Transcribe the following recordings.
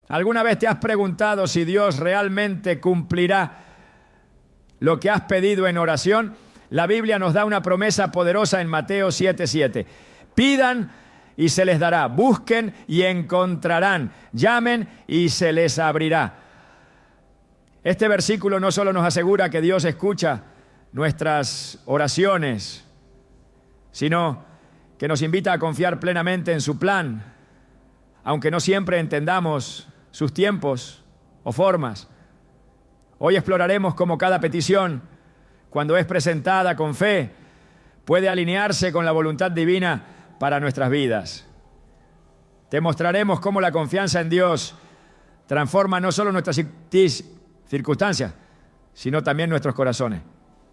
¿Alguna vez te has preguntado si Dios realmente cumplirá lo que has pedido en oración? La Biblia nos da una promesa poderosa en Mateo 7:7. Pidan y se les dará, busquen y encontrarán, llamen y se les abrirá. Este versículo no solo nos asegura que Dios escucha nuestras oraciones, sino que nos invita a confiar plenamente en su plan, aunque no siempre entendamos sus tiempos o formas. Hoy exploraremos cómo cada petición, cuando es presentada con fe, puede alinearse con la voluntad divina para nuestras vidas. Te mostraremos cómo la confianza en Dios transforma no solo nuestras circunstancias, sino también nuestros corazones.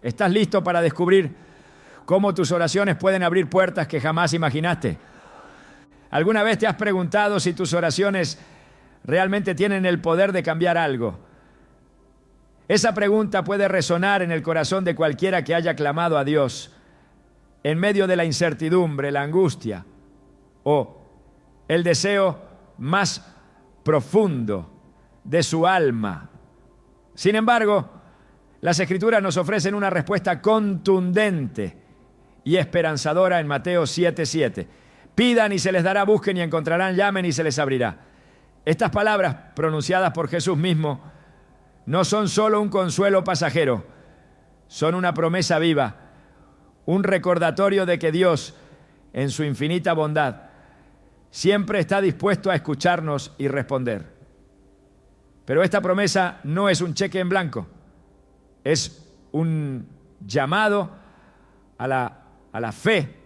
¿Estás listo para descubrir cómo tus oraciones pueden abrir puertas que jamás imaginaste? ¿Alguna vez te has preguntado si tus oraciones realmente tienen el poder de cambiar algo? Esa pregunta puede resonar en el corazón de cualquiera que haya clamado a Dios en medio de la incertidumbre, la angustia o el deseo más profundo de su alma. Sin embargo, las Escrituras nos ofrecen una respuesta contundente y esperanzadora en Mateo 7:7. Pidan y se les dará, busquen y encontrarán, llamen y se les abrirá. Estas palabras, pronunciadas por Jesús mismo, no son solo un consuelo pasajero, son una promesa viva, un recordatorio de que Dios, en su infinita bondad, siempre está dispuesto a escucharnos y responder. Pero esta promesa no es un cheque en blanco, es un llamado a la fe,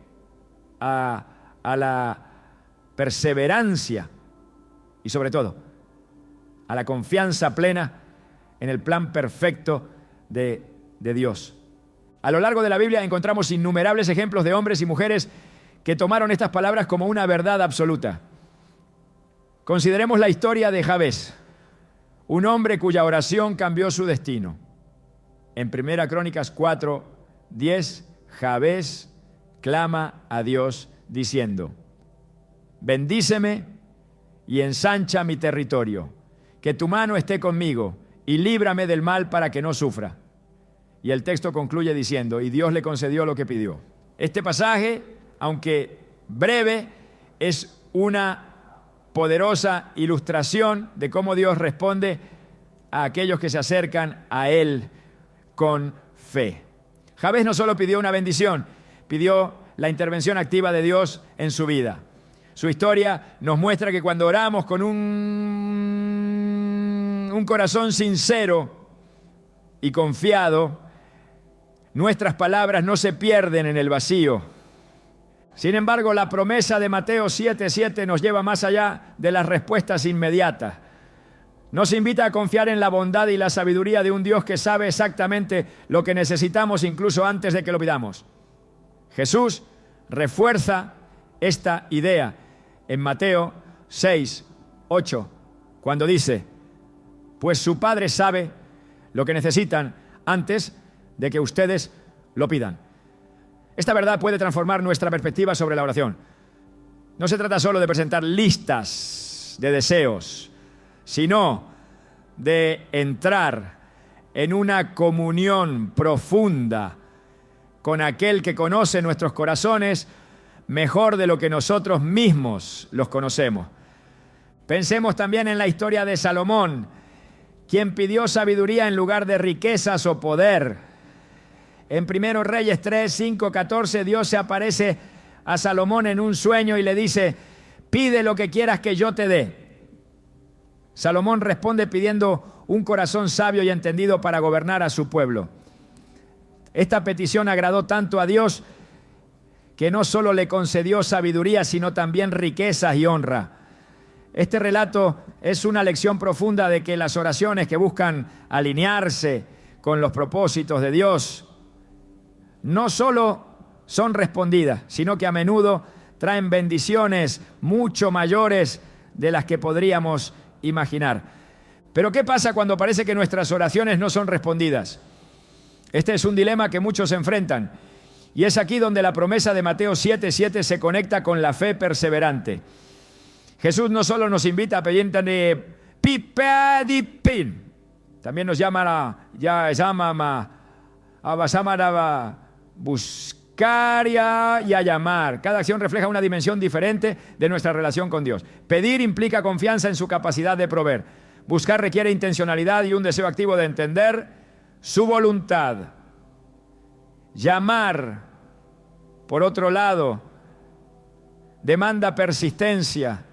a la perseverancia y sobre todo a la confianza plena en el plan perfecto de Dios. A lo largo de la Biblia encontramos innumerables ejemplos de hombres y mujeres que tomaron estas palabras como una verdad absoluta. Consideremos la historia de Jabez, un hombre cuya oración cambió su destino. En 1 Crónicas 4:10, Jabez clama a Dios diciendo: bendíceme y ensancha mi territorio, que tu mano esté conmigo y líbrame del mal para que no sufra. Y el texto concluye diciendo: y Dios le concedió lo que pidió. Este pasaje, aunque breve, es una poderosa ilustración de cómo Dios responde a aquellos que se acercan a Él con fe. Jabez no solo pidió una bendición, pidió la intervención activa de Dios en su vida. Su historia nos muestra que cuando oramos con un corazón sincero y confiado, nuestras palabras no se pierden en el vacío. Sin embargo, la promesa de Mateo 7:7 nos lleva más allá de las respuestas inmediatas. Nos invita a confiar en la bondad y la sabiduría de un Dios que sabe exactamente lo que necesitamos incluso antes de que lo pidamos. Jesús refuerza esta idea en Mateo 6:8, cuando dice: pues su Padre sabe lo que necesitan antes de que ustedes lo pidan. Esta verdad puede transformar nuestra perspectiva sobre la oración. No se trata solo de presentar listas de deseos, sino de entrar en una comunión profunda con aquel que conoce nuestros corazones mejor de lo que nosotros mismos los conocemos. Pensemos también en la historia de Salomón, quien pidió sabiduría en lugar de riquezas o poder. En 1 Reyes 3:5-14, Dios se aparece a Salomón en un sueño y le dice: pide lo que quieras que yo te dé. Salomón responde pidiendo un corazón sabio y entendido para gobernar a su pueblo. Esta petición agradó tanto a Dios que no solo le concedió sabiduría, sino también riquezas y honra. Este relato es una lección profunda de que las oraciones que buscan alinearse con los propósitos de Dios no solo son respondidas, sino que a menudo traen bendiciones mucho mayores de las que podríamos imaginar. Pero ¿qué pasa cuando parece que nuestras oraciones no son respondidas? Este es un dilema que muchos enfrentan, y es aquí donde la promesa de Mateo 7:7 se conecta con la fe perseverante. Jesús no solo nos invita a pidan pipedipin. También nos llama buscar y a llamar. Cada acción refleja una dimensión diferente de nuestra relación con Dios. Pedir implica confianza en su capacidad de proveer. Buscar requiere intencionalidad y un deseo activo de entender su voluntad. Llamar, por otro lado, demanda persistencia.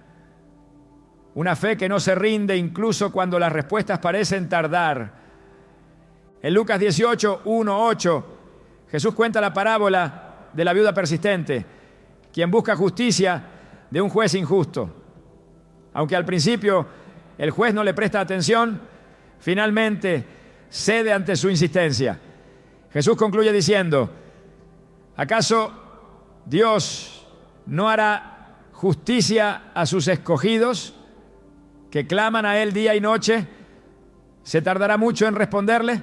Una fe que no se rinde incluso cuando las respuestas parecen tardar. En Lucas 18, 1, 8, Jesús cuenta la parábola de la viuda persistente, quien busca justicia de un juez injusto. Aunque al principio el juez no le presta atención, finalmente cede ante su insistencia. Jesús concluye diciendo: ¿acaso Dios no hará justicia a sus escogidos, que claman a Él día y noche? ¿Se tardará mucho en responderle?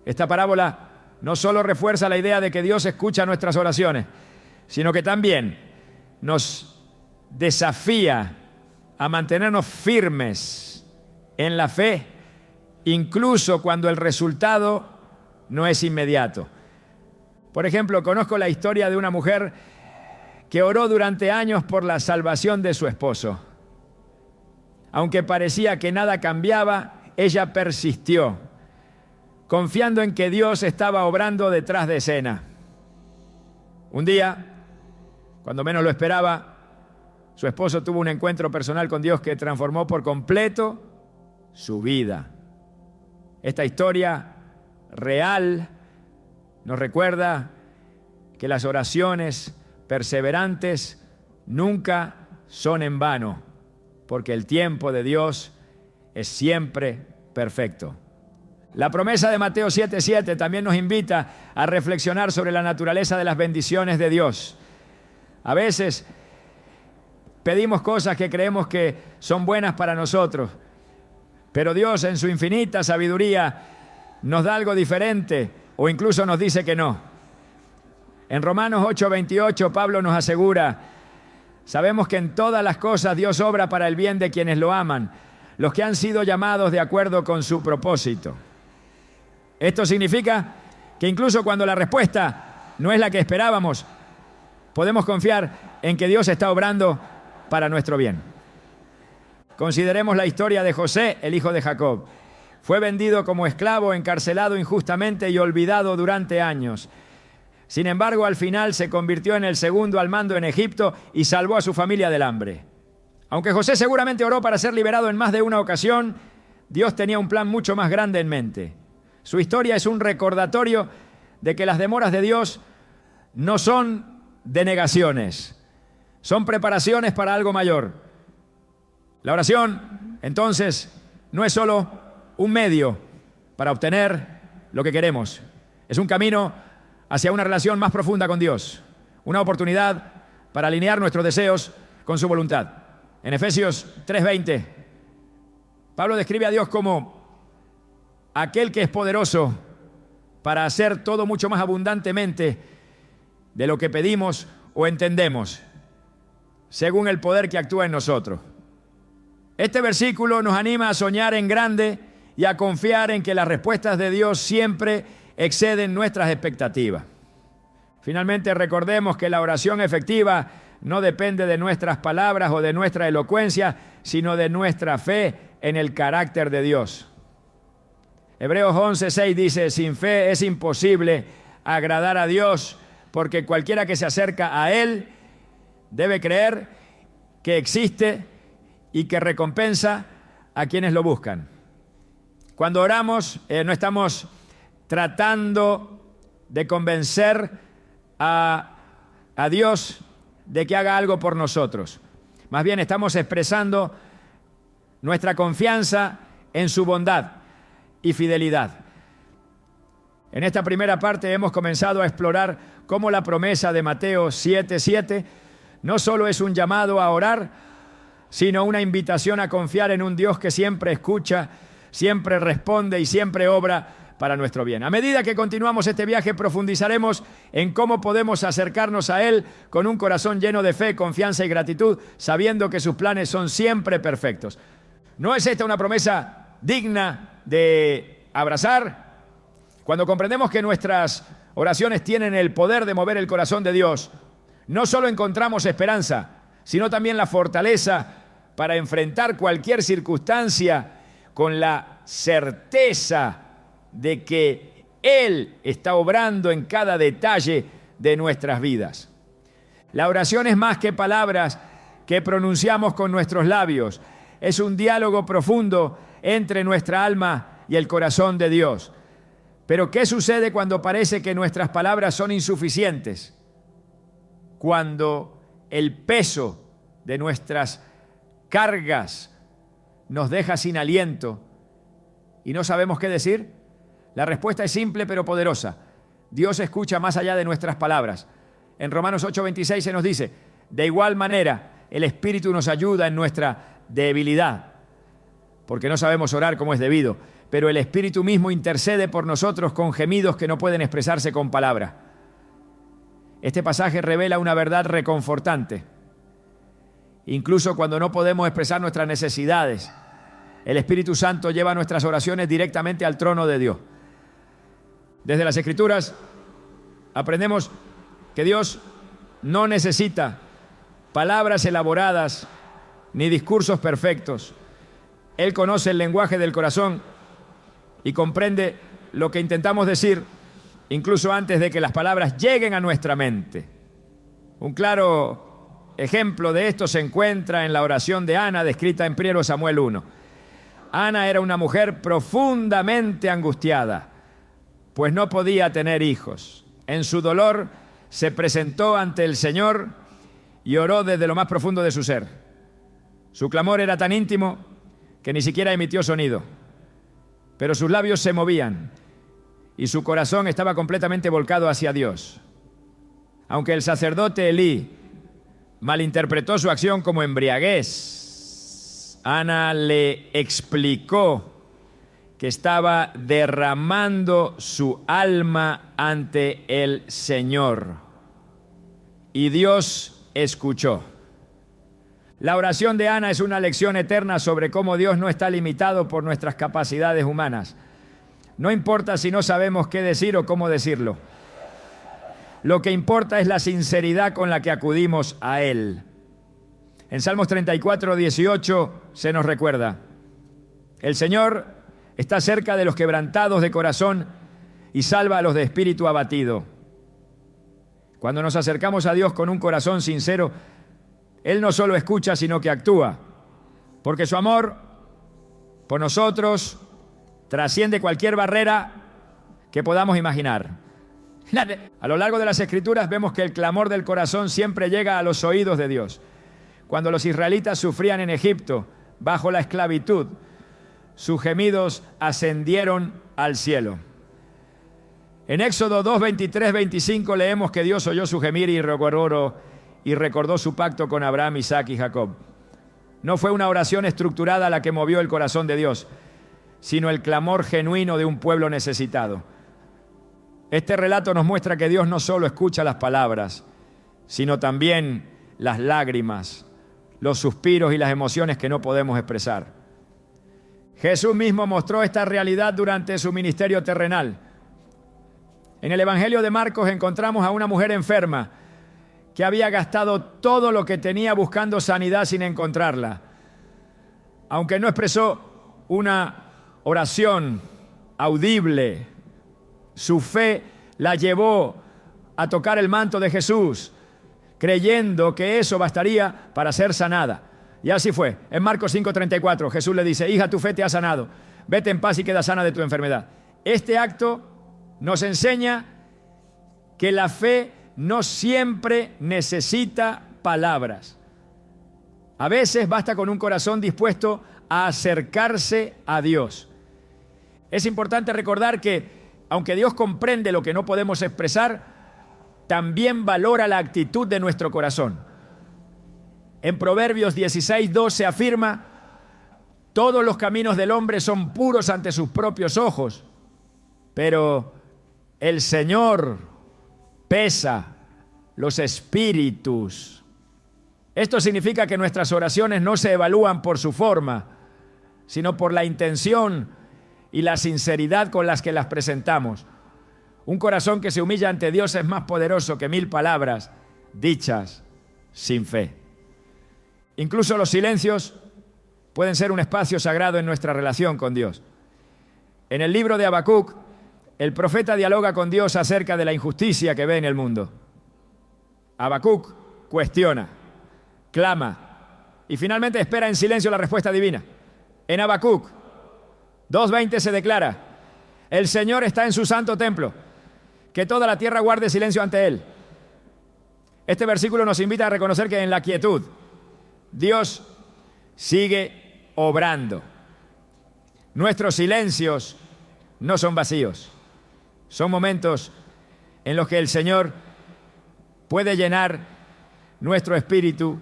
Esta parábola no solo refuerza la idea de que Dios escucha nuestras oraciones, sino que también nos desafía a mantenernos firmes en la fe, incluso cuando el resultado no es inmediato. Por ejemplo, conozco la historia de una mujer que oró durante años por la salvación de su esposo. Aunque parecía que nada cambiaba, ella persistió, confiando en que Dios estaba obrando detrás de escena. Un día, cuando menos lo esperaba, su esposo tuvo un encuentro personal con Dios que transformó por completo su vida. Esta historia real nos recuerda que las oraciones perseverantes nunca son en vano, porque el tiempo de Dios es siempre perfecto. La promesa de Mateo 7:7 también nos invita a reflexionar sobre la naturaleza de las bendiciones de Dios. A veces pedimos cosas que creemos que son buenas para nosotros, pero Dios en su infinita sabiduría nos da algo diferente o incluso nos dice que no. En Romanos 8:28 Pablo nos asegura: sabemos que en todas las cosas Dios obra para el bien de quienes lo aman, los que han sido llamados de acuerdo con su propósito. Esto significa que incluso cuando la respuesta no es la que esperábamos, podemos confiar en que Dios está obrando para nuestro bien. Consideremos la historia de José, el hijo de Jacob. Fue vendido como esclavo, encarcelado injustamente y olvidado durante años. Sin embargo, al final se convirtió en el segundo al mando en Egipto y salvó a su familia del hambre. Aunque José seguramente oró para ser liberado en más de una ocasión, Dios tenía un plan mucho más grande en mente. Su historia es un recordatorio de que las demoras de Dios no son denegaciones, son preparaciones para algo mayor. La oración, entonces, no es solo un medio para obtener lo que queremos, es un camino hacia una relación más profunda con Dios, una oportunidad para alinear nuestros deseos con su voluntad. En Efesios 3:20, Pablo describe a Dios como aquel que es poderoso para hacer todo mucho más abundantemente de lo que pedimos o entendemos, según el poder que actúa en nosotros. Este versículo nos anima a soñar en grande y a confiar en que las respuestas de Dios siempre exceden nuestras expectativas. Finalmente, recordemos que la oración efectiva no depende de nuestras palabras o de nuestra elocuencia, sino de nuestra fe en el carácter de Dios. Hebreos 11:6 dice: sin fe es imposible agradar a Dios, porque cualquiera que se acerca a Él debe creer que existe y que recompensa a quienes lo buscan. Cuando oramos, no estamos tratando de convencer a Dios de que haga algo por nosotros. Más bien estamos expresando nuestra confianza en su bondad y fidelidad. En esta primera parte hemos comenzado a explorar cómo la promesa de Mateo 7:7 no solo es un llamado a orar, sino una invitación a confiar en un Dios que siempre escucha, siempre responde y siempre obra para nuestro bien. A medida que continuamos este viaje, profundizaremos en cómo podemos acercarnos a Él con un corazón lleno de fe, confianza y gratitud, sabiendo que sus planes son siempre perfectos. ¿No es esta una promesa digna de abrazar? Cuando comprendemos que nuestras oraciones tienen el poder de mover el corazón de Dios, no solo encontramos esperanza, sino también la fortaleza para enfrentar cualquier circunstancia con la certeza de que Él está obrando en cada detalle de nuestras vidas. La oración es más que palabras que pronunciamos con nuestros labios. Es un diálogo profundo entre nuestra alma y el corazón de Dios. Pero ¿qué sucede cuando parece que nuestras palabras son insuficientes? Cuando el peso de nuestras cargas nos deja sin aliento y no sabemos qué decir. La respuesta es simple pero poderosa. Dios escucha más allá de nuestras palabras. En Romanos 8:26 se nos dice: de igual manera, el Espíritu nos ayuda en nuestra debilidad, porque no sabemos orar como es debido, pero el Espíritu mismo intercede por nosotros con gemidos que no pueden expresarse con palabras. Este pasaje revela una verdad reconfortante. Incluso cuando no podemos expresar nuestras necesidades, el Espíritu Santo lleva nuestras oraciones directamente al trono de Dios. Desde las Escrituras aprendemos que Dios no necesita palabras elaboradas ni discursos perfectos. Él conoce el lenguaje del corazón y comprende lo que intentamos decir incluso antes de que las palabras lleguen a nuestra mente. Un claro ejemplo de esto se encuentra en la oración de Ana, descrita en 1 Samuel 1. Ana era una mujer profundamente angustiada, pues no podía tener hijos. En su dolor se presentó ante el Señor y oró desde lo más profundo de su ser. Su clamor era tan íntimo que ni siquiera emitió sonido, pero sus labios se movían y su corazón estaba completamente volcado hacia Dios. Aunque el sacerdote Elí malinterpretó su acción como embriaguez, Ana le explicó que estaba derramando su alma ante el Señor. Y Dios escuchó. La oración de Ana es una lección eterna sobre cómo Dios no está limitado por nuestras capacidades humanas. No importa si no sabemos qué decir o cómo decirlo. Lo que importa es la sinceridad con la que acudimos a Él. En Salmos 34:18 se nos recuerda: el Señor está cerca de los quebrantados de corazón y salva a los de espíritu abatido. Cuando nos acercamos a Dios con un corazón sincero, Él no solo escucha, sino que actúa, porque su amor por nosotros trasciende cualquier barrera que podamos imaginar. A lo largo de las Escrituras vemos que el clamor del corazón siempre llega a los oídos de Dios. Cuando los israelitas sufrían en Egipto bajo la esclavitud, sus gemidos ascendieron al cielo. En Éxodo 2, 23, 25 leemos que Dios oyó su gemir y recordó su pacto con Abraham, Isaac y Jacob. No fue una oración estructurada la que movió el corazón de Dios, sino el clamor genuino de un pueblo necesitado. Este relato nos muestra que Dios no solo escucha las palabras, sino también las lágrimas, los suspiros y las emociones que no podemos expresar. Jesús mismo mostró esta realidad durante su ministerio terrenal. En el Evangelio de Marcos encontramos a una mujer enferma que había gastado todo lo que tenía buscando sanidad sin encontrarla. Aunque no expresó una oración audible, su fe la llevó a tocar el manto de Jesús, creyendo que eso bastaría para ser sanada. Y así fue. En Marcos 5:34 Jesús le dice: hija, tu fe te ha sanado, vete en paz y queda sana de tu enfermedad. Este acto nos enseña que la fe no siempre necesita palabras. A veces basta con un corazón dispuesto a acercarse a Dios. Es importante recordar que, aunque Dios comprende lo que no podemos expresar, también valora la actitud de nuestro corazón. En Proverbios 16:12 afirma: todos los caminos del hombre son puros ante sus propios ojos, pero el Señor pesa los espíritus. Esto significa que nuestras oraciones no se evalúan por su forma, sino por la intención y la sinceridad con las que las presentamos. Un corazón que se humilla ante Dios es más poderoso que 1000 palabras dichas sin fe. Incluso los silencios pueden ser un espacio sagrado en nuestra relación con Dios. En el libro de Habacuc, el profeta dialoga con Dios acerca de la injusticia que ve en el mundo. Habacuc cuestiona, clama y finalmente espera en silencio la respuesta divina. En Habacuc 2:20 se declara: el Señor está en su santo templo, que toda la tierra guarde silencio ante Él. Este versículo nos invita a reconocer que en la quietud Dios sigue obrando. Nuestros silencios no son vacíos, son momentos en los que el Señor puede llenar nuestro espíritu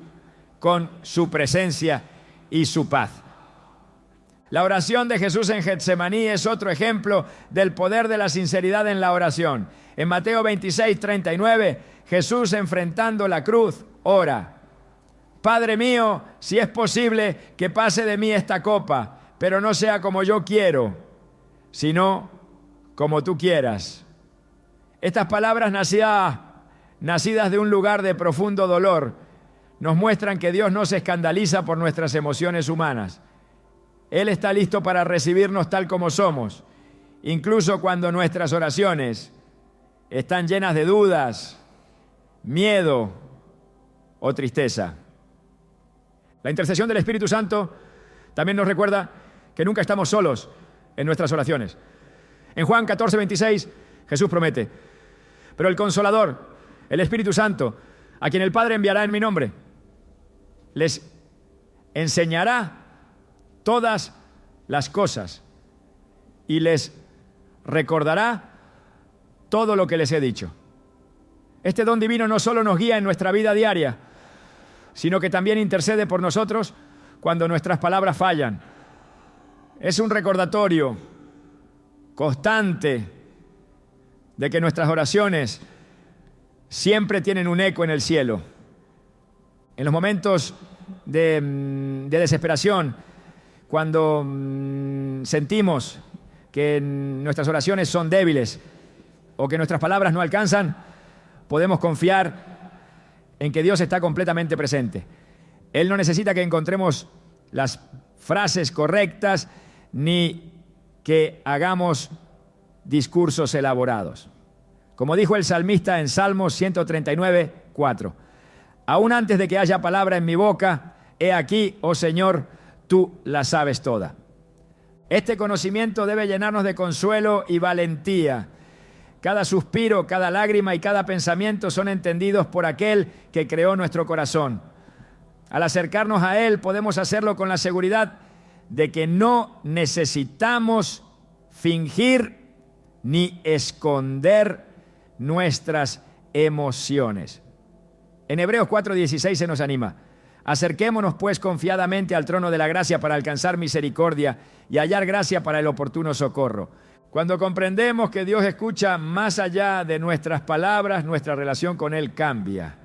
con su presencia y su paz. La oración de Jesús en Getsemaní es otro ejemplo del poder de la sinceridad en la oración. En Mateo 26:39, Jesús, enfrentando la cruz, ora: Padre mío, si es posible, que pase de mí esta copa, pero no sea como yo quiero, sino como tú quieras. Estas palabras nacidas de un lugar de profundo dolor nos muestran que Dios no se escandaliza por nuestras emociones humanas. Él está listo para recibirnos tal como somos, incluso cuando nuestras oraciones están llenas de dudas, miedo o tristeza. La intercesión del Espíritu Santo también nos recuerda que nunca estamos solos en nuestras oraciones. En Juan 14:26, Jesús promete: pero el Consolador, el Espíritu Santo, a quien el Padre enviará en mi nombre, les enseñará todas las cosas y les recordará todo lo que les he dicho. Este don divino no solo nos guía en nuestra vida diaria, sino que también intercede por nosotros cuando nuestras palabras fallan. Es un recordatorio constante de que nuestras oraciones siempre tienen un eco en el cielo. En los momentos de desesperación, cuando sentimos que nuestras oraciones son débiles o que nuestras palabras no alcanzan, podemos confiar en que Dios está completamente presente. Él no necesita que encontremos las frases correctas ni que hagamos discursos elaborados. Como dijo el salmista en Salmos 139:4: aún antes de que haya palabra en mi boca, he aquí, oh Señor, tú la sabes toda. Este conocimiento debe llenarnos de consuelo y valentía. Cada suspiro, cada lágrima y cada pensamiento son entendidos por aquel que creó nuestro corazón. Al acercarnos a Él, podemos hacerlo con la seguridad de que no necesitamos fingir ni esconder nuestras emociones. En Hebreos 4:16 se nos anima: acerquémonos pues confiadamente al trono de la gracia para alcanzar misericordia y hallar gracia para el oportuno socorro. Cuando comprendemos que Dios escucha más allá de nuestras palabras, nuestra relación con Él cambia.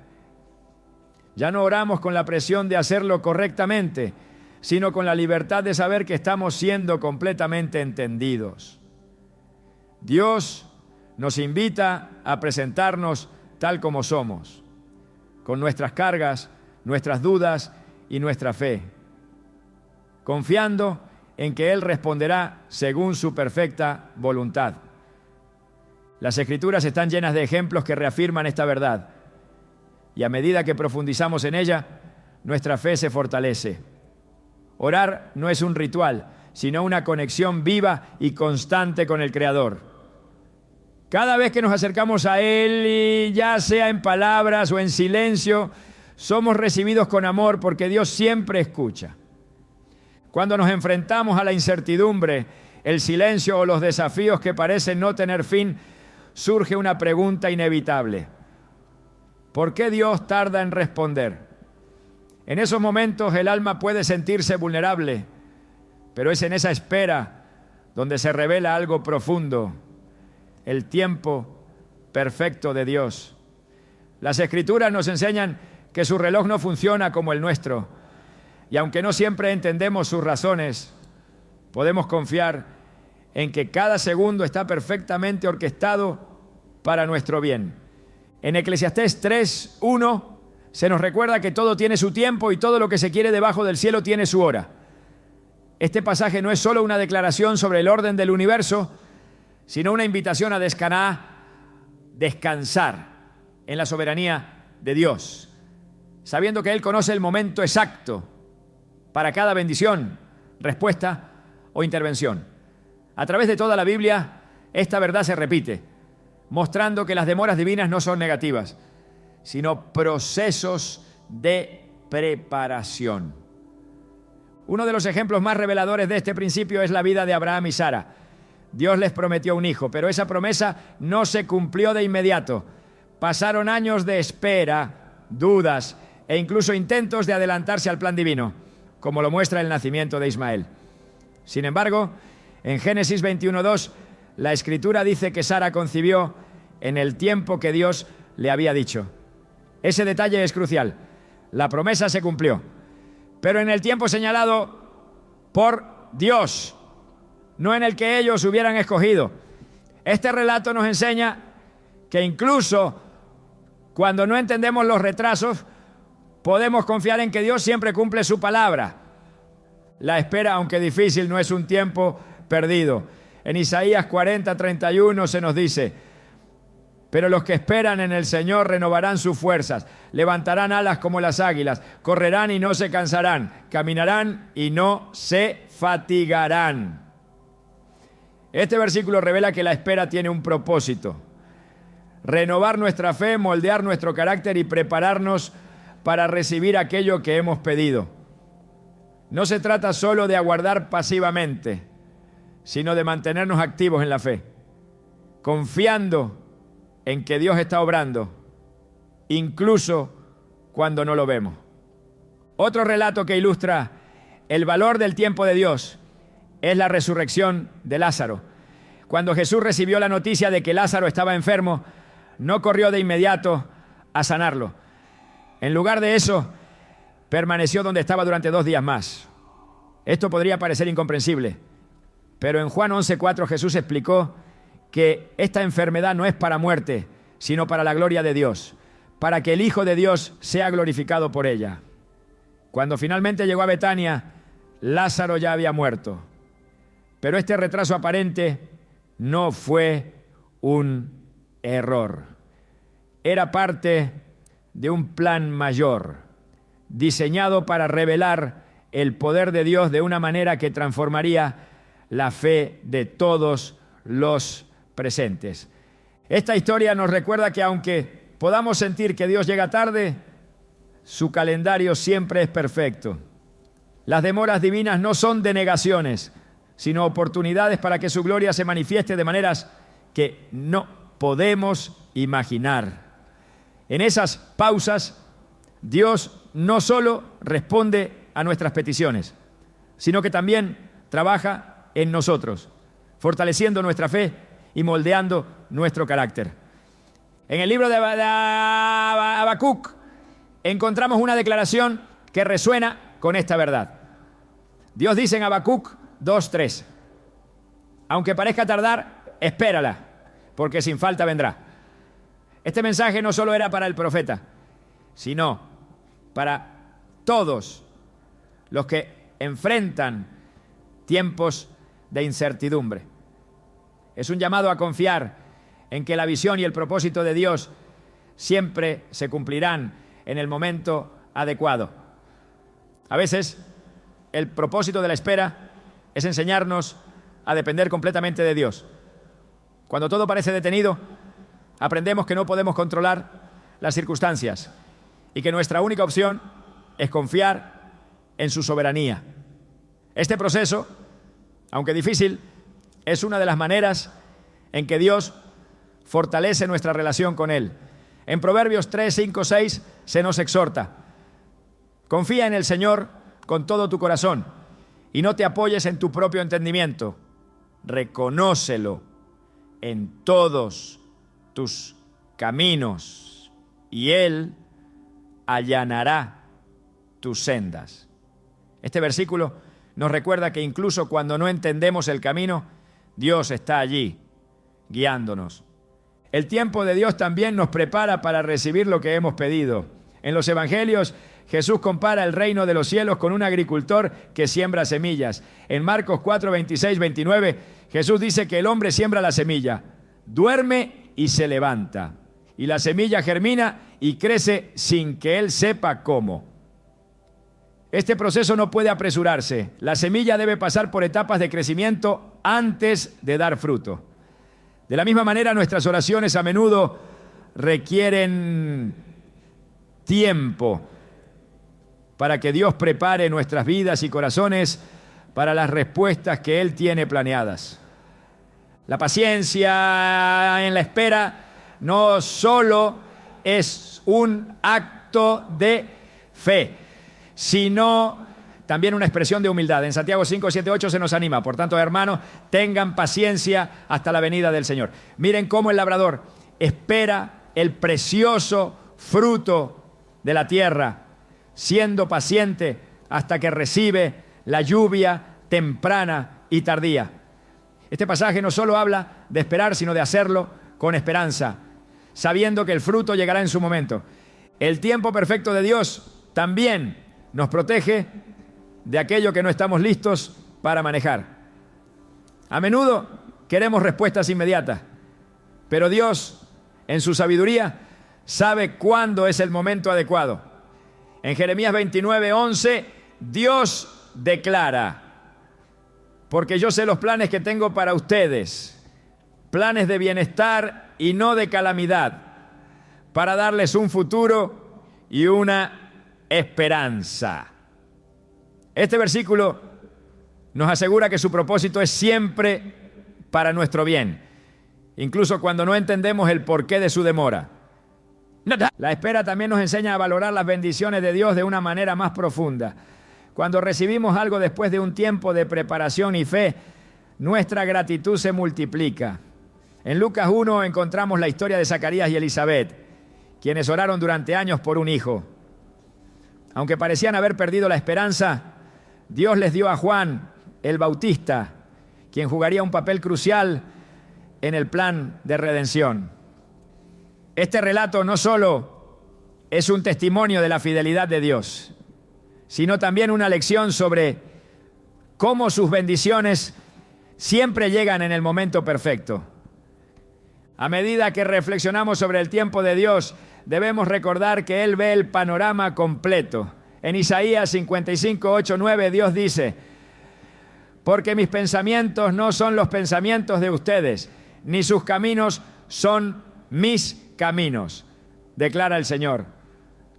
Ya no oramos con la presión de hacerlo correctamente, sino con la libertad de saber que estamos siendo completamente entendidos. Dios nos invita a presentarnos tal como somos, con nuestras cargas, nuestras dudas y nuestra fe, confiando en que Él responderá según su perfecta voluntad. Las Escrituras están llenas de ejemplos que reafirman esta verdad, y a medida que profundizamos en ella, nuestra fe se fortalece. Orar no es un ritual, sino una conexión viva y constante con el Creador. Cada vez que nos acercamos a Él, y ya sea en palabras o en silencio, somos recibidos con amor porque Dios siempre escucha. Cuando nos enfrentamos a la incertidumbre, el silencio o los desafíos que parecen no tener fin, surge una pregunta inevitable: ¿por qué Dios tarda en responder? En esos momentos el alma puede sentirse vulnerable, pero es en esa espera donde se revela algo profundo: el tiempo perfecto de Dios. Las Escrituras nos enseñan que su reloj no funciona como el nuestro, y aunque no siempre entendemos sus razones, Podemos confiar en que cada segundo está perfectamente orquestado para nuestro bien. En Eclesiastés 3:1 se nos recuerda que todo tiene su tiempo y todo lo que se quiere debajo del cielo tiene su hora. Este pasaje no es solo una declaración sobre el orden del universo, sino una invitación a descansar en la soberanía de Dios, sabiendo que Él conoce el momento exacto para cada bendición, respuesta o intervención. A través de toda la Biblia, esta verdad se repite, mostrando que las demoras divinas no son negativas, sino procesos de preparación. Uno de los ejemplos más reveladores de este principio es la vida de Abraham y Sara. Dios les prometió un hijo, pero esa promesa no se cumplió de inmediato. Pasaron años de espera, dudas e incluso intentos de adelantarse al plan divino, como lo muestra el nacimiento de Ismael. Sin embargo, en Génesis 21:2, la Escritura dice que Sara concibió en el tiempo que Dios le había dicho. Ese detalle es crucial. La promesa se cumplió, pero en el tiempo señalado por Dios, no en el que ellos hubieran escogido. Este relato nos enseña que incluso cuando no entendemos los retrasos, podemos confiar en que Dios siempre cumple su palabra. La espera, aunque difícil, no es un tiempo perdido. En Isaías 40:31 se nos dice: pero los que esperan en el Señor renovarán sus fuerzas, levantarán alas como las águilas, correrán y no se cansarán, caminarán y no se fatigarán. Este versículo revela que la espera tiene un propósito: renovar nuestra fe, moldear nuestro carácter y prepararnos para recibir aquello que hemos pedido. No se trata solo de aguardar pasivamente, sino de mantenernos activos en la fe, confiando en que Dios está obrando, incluso cuando no lo vemos. Otro relato que ilustra el valor del tiempo de Dios es la resurrección de Lázaro. Cuando Jesús recibió la noticia de que Lázaro estaba enfermo, no corrió de inmediato a sanarlo. En lugar de eso, permaneció donde estaba durante 2 días más. Esto podría parecer incomprensible, pero en Juan 11:4 Jesús explicó que esta enfermedad no es para muerte, sino para la gloria de Dios, para que el Hijo de Dios sea glorificado por ella. Cuando finalmente llegó a Betania, Lázaro ya había muerto. Pero este retraso aparente no fue un error. Era parte de un plan mayor, diseñado para revelar el poder de Dios de una manera que transformaría la fe de todos los presentes. Esta historia nos recuerda que aunque podamos sentir que Dios llega tarde, su calendario siempre es perfecto. Las demoras divinas no son denegaciones, sino oportunidades para que su gloria se manifieste de maneras que no podemos imaginar. En esas pausas, Dios no solo responde a nuestras peticiones, sino que también trabaja en nosotros, fortaleciendo nuestra fe y moldeando nuestro carácter. En el libro de Habacuc encontramos una declaración que resuena con esta verdad. Dios dice en Habacuc 2:3: aunque parezca tardar, espérala, porque sin falta vendrá. Este mensaje no solo era para el profeta, sino para todos los que enfrentan tiempos de incertidumbre. Es un llamado a confiar en que la visión y el propósito de Dios siempre se cumplirán en el momento adecuado. A veces, el propósito de la espera es enseñarnos a depender completamente de Dios. Cuando todo parece detenido, aprendemos que no podemos controlar las circunstancias y que nuestra única opción es confiar en su soberanía. Este proceso, aunque difícil, es una de las maneras en que Dios fortalece nuestra relación con Él. En Proverbios 3, 5, 6 se nos exhorta: confía en el Señor con todo tu corazón y no te apoyes en tu propio entendimiento. Reconócelo en todos tus caminos y Él allanará tus sendas. Este versículo nos recuerda que incluso cuando no entendemos el camino, Dios está allí, guiándonos. El tiempo de Dios también nos prepara para recibir lo que hemos pedido. En los evangelios, Jesús compara el reino de los cielos con un agricultor que siembra semillas. En Marcos 4, 26, 29, Jesús dice que el hombre siembra la semilla, duerme y se levanta. Y la semilla germina y crece sin que él sepa cómo. Este proceso no puede apresurarse. La semilla debe pasar por etapas de crecimiento antes de dar fruto. De la misma manera, nuestras oraciones a menudo requieren tiempo para que Dios prepare nuestras vidas y corazones para las respuestas que Él tiene planeadas. La paciencia en la espera no solo es un acto de fe, sino también una expresión de humildad. En Santiago 5, 7, 8 se nos anima. Por tanto, hermanos, tengan paciencia hasta la venida del Señor. Miren cómo el labrador espera el precioso fruto de la tierra, siendo paciente hasta que recibe la lluvia temprana y tardía. Este pasaje no solo habla de esperar, sino de hacerlo con esperanza, sabiendo que el fruto llegará en su momento. El tiempo perfecto de Dios también nos protege de aquello que no estamos listos para manejar. A menudo queremos respuestas inmediatas, pero Dios, en su sabiduría, sabe cuándo es el momento adecuado. En Jeremías 29, 11, Dios declara: porque yo sé los planes que tengo para ustedes, planes de bienestar y no de calamidad, para darles un futuro y una esperanza. Este versículo nos asegura que su propósito es siempre para nuestro bien, incluso cuando no entendemos el porqué de su demora. La espera también nos enseña a valorar las bendiciones de Dios de una manera más profunda. Cuando recibimos algo después de un tiempo de preparación y fe, nuestra gratitud se multiplica. En Lucas 1 encontramos la historia de Zacarías y Elizabeth, quienes oraron durante años por un hijo. Aunque parecían haber perdido la esperanza, Dios les dio a Juan el Bautista, quien jugaría un papel crucial en el plan de redención. Este relato no solo es un testimonio de la fidelidad de Dios, sino también una lección sobre cómo sus bendiciones siempre llegan en el momento perfecto. A medida que reflexionamos sobre el tiempo de Dios, debemos recordar que Él ve el panorama completo. En Isaías 55, 8, 9, Dios dice: porque mis pensamientos no son los pensamientos de ustedes, ni sus caminos son mis caminos, declara el Señor.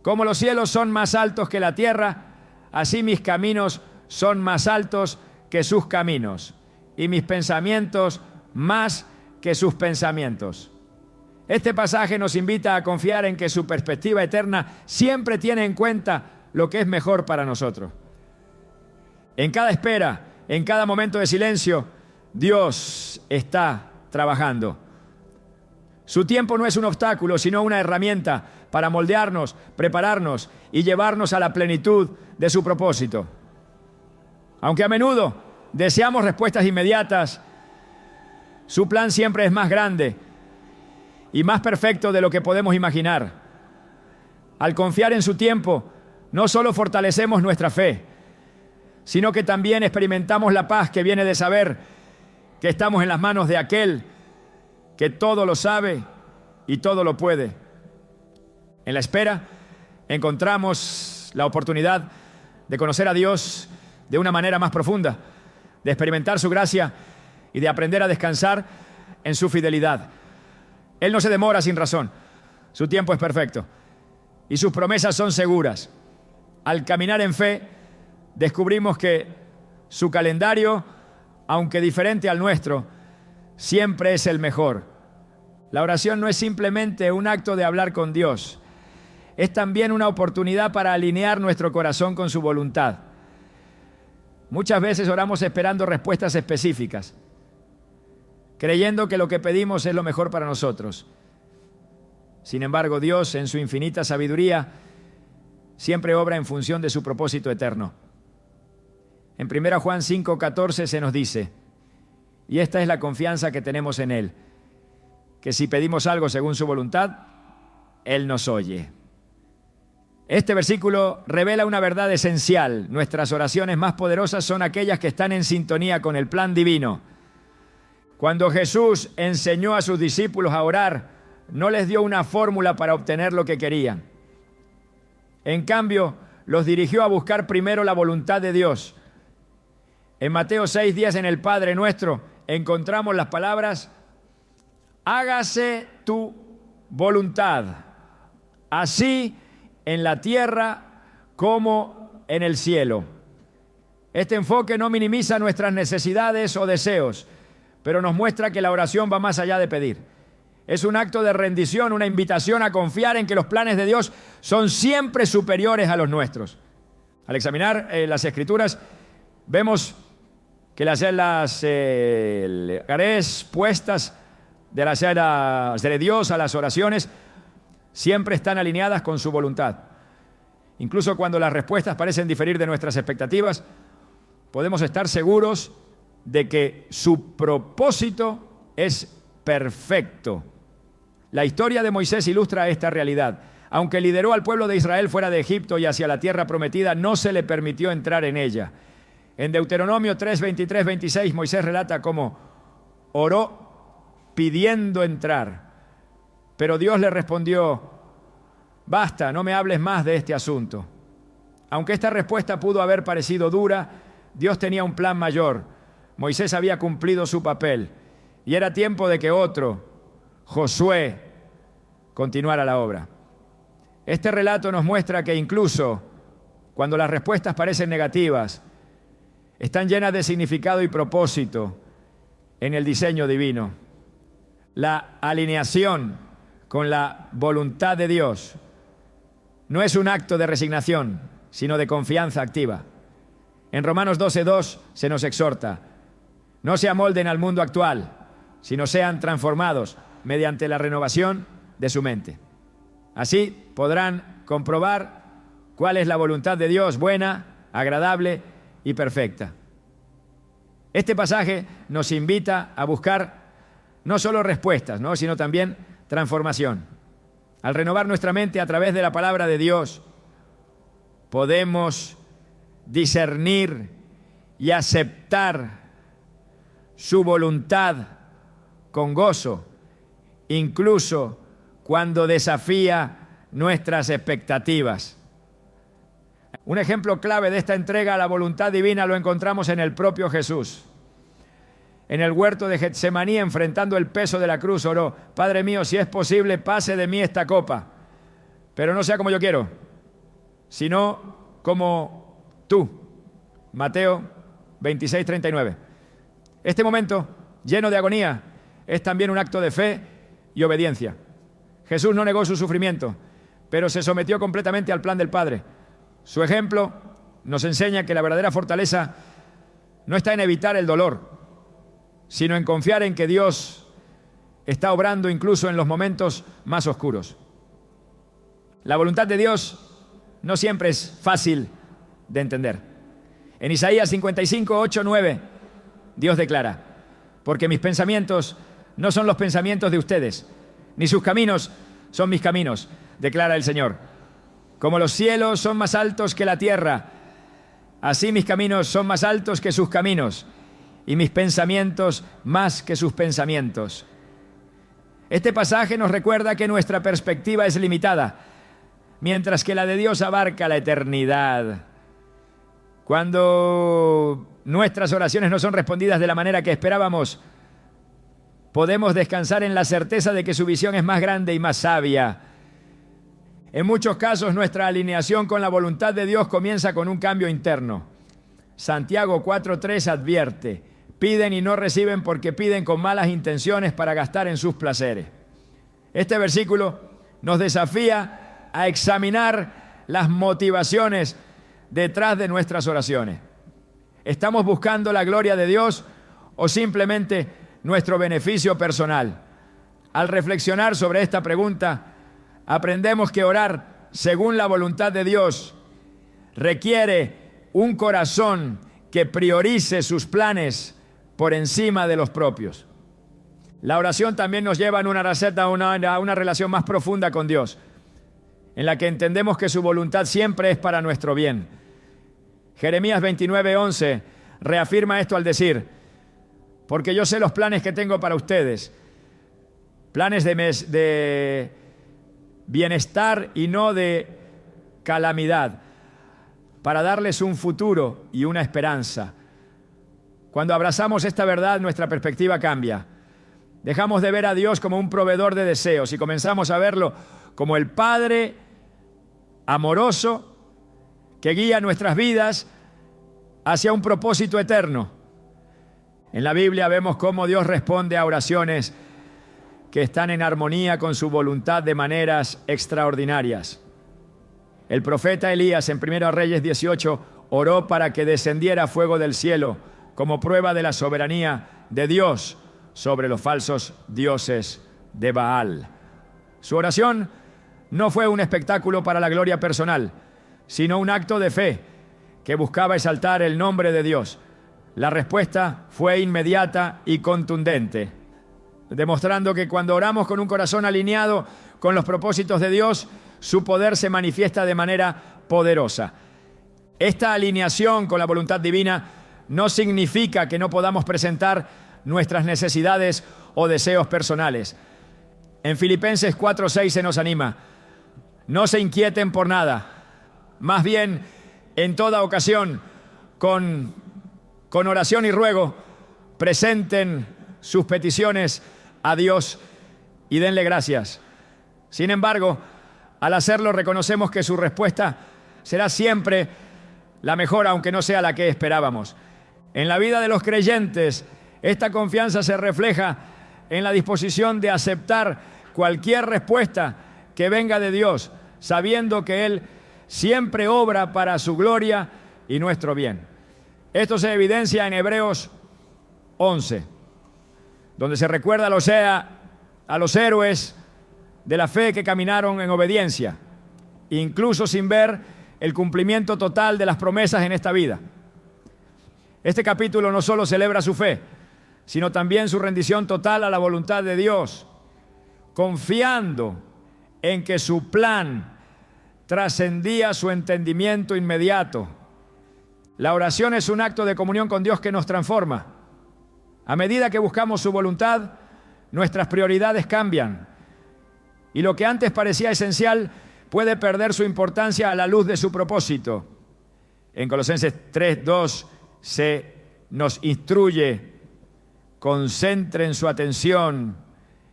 Como los cielos son más altos que la tierra, así mis caminos son más altos que sus caminos, y mis pensamientos más que sus pensamientos. Este pasaje nos invita a confiar en que su perspectiva eterna siempre tiene en cuenta lo que es mejor para nosotros. En cada espera, en cada momento de silencio, Dios está trabajando. Su tiempo no es un obstáculo, sino una herramienta para moldearnos, prepararnos y llevarnos a la plenitud de su propósito. Aunque a menudo deseamos respuestas inmediatas, su plan siempre es más grande y más perfecto de lo que podemos imaginar. Al confiar en su tiempo, no solo fortalecemos nuestra fe, sino que también experimentamos la paz que viene de saber que estamos en las manos de aquel que todo lo sabe y todo lo puede. En la espera encontramos la oportunidad de conocer a Dios de una manera más profunda, de experimentar su gracia y de aprender a descansar en su fidelidad. Él no se demora sin razón, su tiempo es perfecto y sus promesas son seguras. Al caminar en fe, descubrimos que su calendario, aunque diferente al nuestro, siempre es el mejor. La oración no es simplemente un acto de hablar con Dios, es también una oportunidad para alinear nuestro corazón con su voluntad. Muchas veces oramos esperando respuestas específicas, creyendo que lo que pedimos es lo mejor para nosotros. Sin embargo, Dios, en su infinita sabiduría, siempre obra en función de su propósito eterno. En 1 Juan 5:14 se nos dice, y esta es la confianza que tenemos en Él, que si pedimos algo según su voluntad, Él nos oye. Este versículo revela una verdad esencial. Nuestras oraciones más poderosas son aquellas que están en sintonía con el plan divino. Cuando Jesús enseñó a sus discípulos a orar, no les dio una fórmula para obtener lo que querían. En cambio, los dirigió a buscar primero la voluntad de Dios. En Mateo 6:10, en el Padre Nuestro, encontramos las palabras: hágase tu voluntad, así en la tierra como en el cielo. Este enfoque no minimiza nuestras necesidades o deseos, pero nos muestra que la oración va más allá de pedir. Es un acto de rendición, una invitación a confiar en que los planes de Dios son siempre superiores a los nuestros. Al examinar las Escrituras, vemos que las respuestas de Dios a las oraciones siempre están alineadas con su voluntad. Incluso cuando las respuestas parecen diferir de nuestras expectativas, podemos estar seguros de que su propósito es perfecto. La historia de Moisés ilustra esta realidad. Aunque lideró al pueblo de Israel fuera de Egipto y hacia la tierra prometida, no se le permitió entrar en ella. En Deuteronomio 3, 23, 26, Moisés relata cómo oró pidiendo entrar. Pero Dios le respondió: basta, no me hables más de este asunto. Aunque esta respuesta pudo haber parecido dura, Dios tenía un plan mayor. Moisés había cumplido su papel y era tiempo de que otro, Josué, continuara la obra. Este relato nos muestra que incluso cuando las respuestas parecen negativas, están llenas de significado y propósito en el diseño divino. La alineación con la voluntad de Dios no es un acto de resignación, sino de confianza activa. En Romanos 12:2 se nos exhorta: no se amolden al mundo actual, sino sean transformados mediante la renovación de su mente. Así podrán comprobar cuál es la voluntad de Dios, buena, agradable y perfecta. Este pasaje nos invita a buscar no solo respuestas, sino también transformación. Al renovar nuestra mente a través de la palabra de Dios, podemos discernir y aceptar su voluntad con gozo, incluso cuando desafía nuestras expectativas. Un ejemplo clave de esta entrega a la voluntad divina lo encontramos en el propio Jesús. En el huerto de Getsemaní, enfrentando el peso de la cruz, oró: Padre mío, si es posible, pase de mí esta copa, pero no sea como yo quiero, sino como tú. Mateo 26:39. Este momento, lleno de agonía, es también un acto de fe y obediencia. Jesús no negó su sufrimiento, pero se sometió completamente al plan del Padre. Su ejemplo nos enseña que la verdadera fortaleza no está en evitar el dolor, sino en confiar en que Dios está obrando incluso en los momentos más oscuros. La voluntad de Dios no siempre es fácil de entender. En Isaías 55, 8, 9, Dios declara: porque mis pensamientos no son los pensamientos de ustedes, ni sus caminos son mis caminos, declara el Señor. Como los cielos son más altos que la tierra, así mis caminos son más altos que sus caminos, y mis pensamientos más que sus pensamientos. Este pasaje nos recuerda que nuestra perspectiva es limitada, mientras que la de Dios abarca la eternidad. Cuando nuestras oraciones no son respondidas de la manera que esperábamos, podemos descansar en la certeza de que su visión es más grande y más sabia. En muchos casos, nuestra alineación con la voluntad de Dios comienza con un cambio interno. Santiago 4:3 advierte: piden y no reciben porque piden con malas intenciones para gastar en sus placeres. Este versículo nos desafía a examinar las motivaciones detrás de nuestras oraciones. ¿Estamos buscando la gloria de Dios o simplemente nuestro beneficio personal? Al reflexionar sobre esta pregunta, aprendemos que orar según la voluntad de Dios requiere un corazón que priorice sus planes por encima de los propios. La oración también nos lleva en una receta a una relación más profunda con Dios, en la que entendemos que su voluntad siempre es para nuestro bien. Jeremías 29:11 reafirma esto al decir: porque yo sé los planes que tengo para ustedes, planes de bienestar y no de calamidad, para darles un futuro y una esperanza. Cuando abrazamos esta verdad, nuestra perspectiva cambia. Dejamos de ver a Dios como un proveedor de deseos y comenzamos a verlo como el Padre amoroso que guía nuestras vidas hacia un propósito eterno. En la Biblia vemos cómo Dios responde a oraciones que están en armonía con su voluntad de maneras extraordinarias. El profeta Elías en 1 Reyes 18 oró para que descendiera fuego del cielo como prueba de la soberanía de Dios sobre los falsos dioses de Baal. Su oración no fue un espectáculo para la gloria personal, sino un acto de fe que buscaba exaltar el nombre de Dios. La respuesta fue inmediata y contundente, demostrando que cuando oramos con un corazón alineado con los propósitos de Dios, su poder se manifiesta de manera poderosa. Esta alineación con la voluntad divina no significa que no podamos presentar nuestras necesidades o deseos personales. En Filipenses 4:6 se nos anima: no se inquieten por nada, más bien en toda ocasión, con oración y ruego, presenten sus peticiones a Dios y denle gracias. Sin embargo, al hacerlo reconocemos que su respuesta será siempre la mejor, aunque no sea la que esperábamos. En la vida de los creyentes, esta confianza se refleja en la disposición de aceptar cualquier respuesta que venga de Dios, sabiendo que Él siempre obra para su gloria y nuestro bien. Esto se evidencia en Hebreos 11, donde se recuerda a los héroes de la fe que caminaron en obediencia, incluso sin ver el cumplimiento total de las promesas en esta vida. Este capítulo no solo celebra su fe, sino también su rendición total a la voluntad de Dios, confiando en que su plan trascendía su entendimiento inmediato. La oración es un acto de comunión con Dios que nos transforma. A medida que buscamos su voluntad, nuestras prioridades cambian, y lo que antes parecía esencial puede perder su importancia a la luz de su propósito. En Colosenses 3:2 se nos instruye: concentren su atención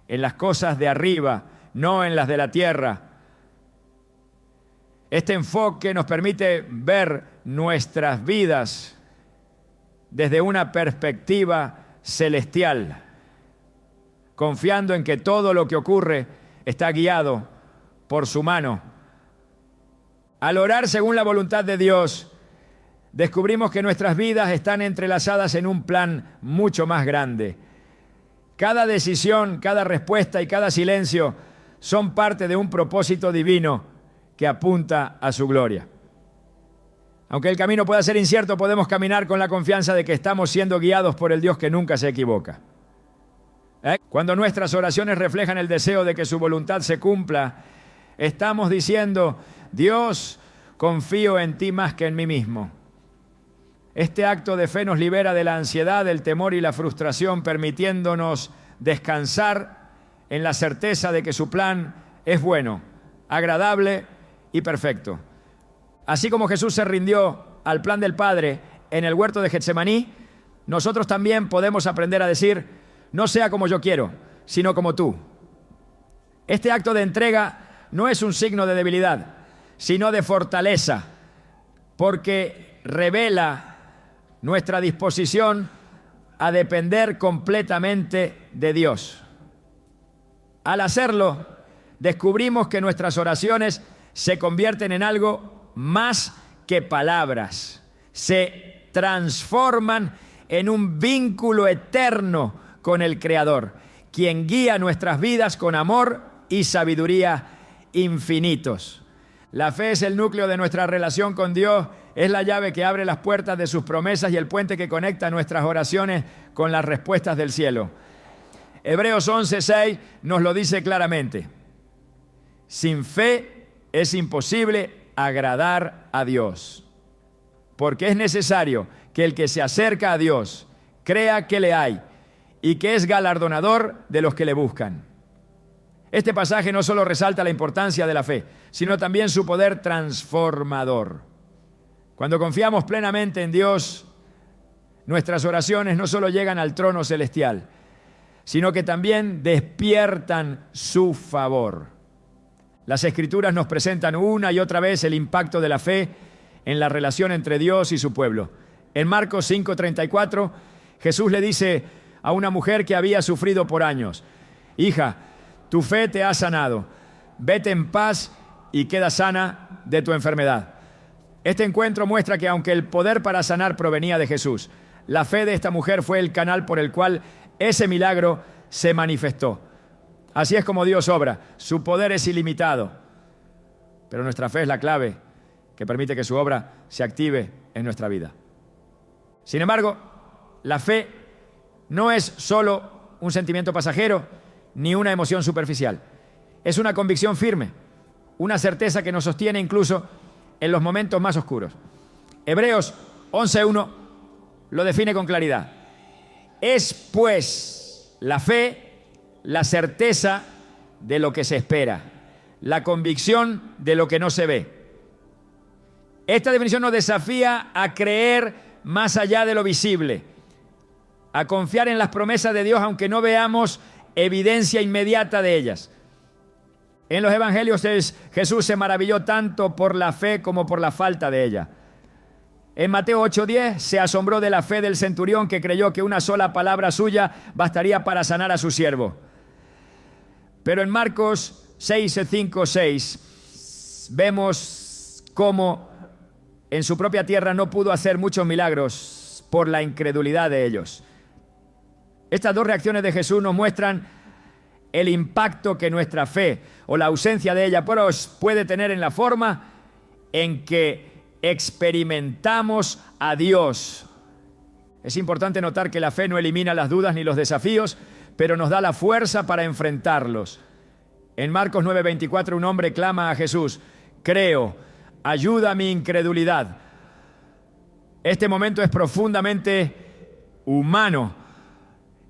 en las cosas de arriba, no en las de la tierra. Este enfoque nos permite ver nuestras vidas desde una perspectiva celestial, confiando en que todo lo que ocurre está guiado por su mano. Al orar según la voluntad de Dios, descubrimos que nuestras vidas están entrelazadas en un plan mucho más grande. Cada decisión, cada respuesta y cada silencio son parte de un propósito divino que apunta a su gloria. Aunque el camino pueda ser incierto, podemos caminar con la confianza de que estamos siendo guiados por el Dios que nunca se equivoca. Cuando nuestras oraciones reflejan el deseo de que su voluntad se cumpla, estamos diciendo: Dios, confío en ti más que en mí mismo. Este acto de fe nos libera de la ansiedad, el temor y la frustración, permitiéndonos descansar en la certeza de que su plan es bueno, agradable y perfecto. Así como Jesús se rindió al plan del Padre en el huerto de Getsemaní, nosotros también podemos aprender a decir: no sea como yo quiero, sino como tú. Este acto de entrega no es un signo de debilidad, sino de fortaleza, porque revela nuestra disposición a depender completamente de Dios. Al hacerlo, descubrimos que nuestras oraciones se convierten en algo más que palabras. Se transforman en un vínculo eterno con el Creador, quien guía nuestras vidas con amor y sabiduría infinitos. La fe es el núcleo de nuestra relación con Dios Es la llave que abre las puertas de sus promesas y el puente que conecta nuestras oraciones con las respuestas del cielo. Hebreos 11:6 nos lo dice claramente. Sin fe es imposible agradar a Dios, porque es necesario que el que se acerca a Dios crea que le hay y que es galardonador de los que le buscan. Este pasaje no solo resalta la importancia de la fe, sino también su poder transformador. Cuando confiamos plenamente en Dios, nuestras oraciones no solo llegan al trono celestial, sino que también despiertan su favor. Las Escrituras nos presentan una y otra vez el impacto de la fe en la relación entre Dios y su pueblo. En Marcos 5:34, Jesús le dice a una mujer que había sufrido por años: hija, tu fe te ha sanado, vete en paz y queda sana de tu enfermedad. Este encuentro muestra que aunque el poder para sanar provenía de Jesús, la fe de esta mujer fue el canal por el cual ese milagro se manifestó. Así es como Dios obra. Su poder es ilimitado, pero nuestra fe es la clave que permite que su obra se active en nuestra vida. Sin embargo, la fe no es solo un sentimiento pasajero ni una emoción superficial. Es una convicción firme, una certeza que nos sostiene incluso en los momentos más oscuros. Hebreos 11:1 lo define con claridad. Es pues la fe la certeza de lo que se espera, la convicción de lo que no se ve. Esta definición nos desafía a creer más allá de lo visible, a confiar en las promesas de Dios aunque no veamos evidencia inmediata de ellas. En los evangelios Jesús se maravilló tanto por la fe como por la falta de ella. En Mateo 8:10 se asombró de la fe del centurión que creyó que una sola palabra suya bastaría para sanar a su siervo. Pero en Marcos 6:5-6 vemos cómo en su propia tierra no pudo hacer muchos milagros por la incredulidad de ellos. Estas dos reacciones de Jesús nos muestran el impacto que nuestra fe o la ausencia de ella puede tener en la forma en que experimentamos a Dios. Es importante notar que la fe no elimina las dudas ni los desafíos, pero nos da la fuerza para enfrentarlos. En Marcos 9:24 un hombre clama a Jesús: creo, ayuda a mi incredulidad. Este momento es profundamente humano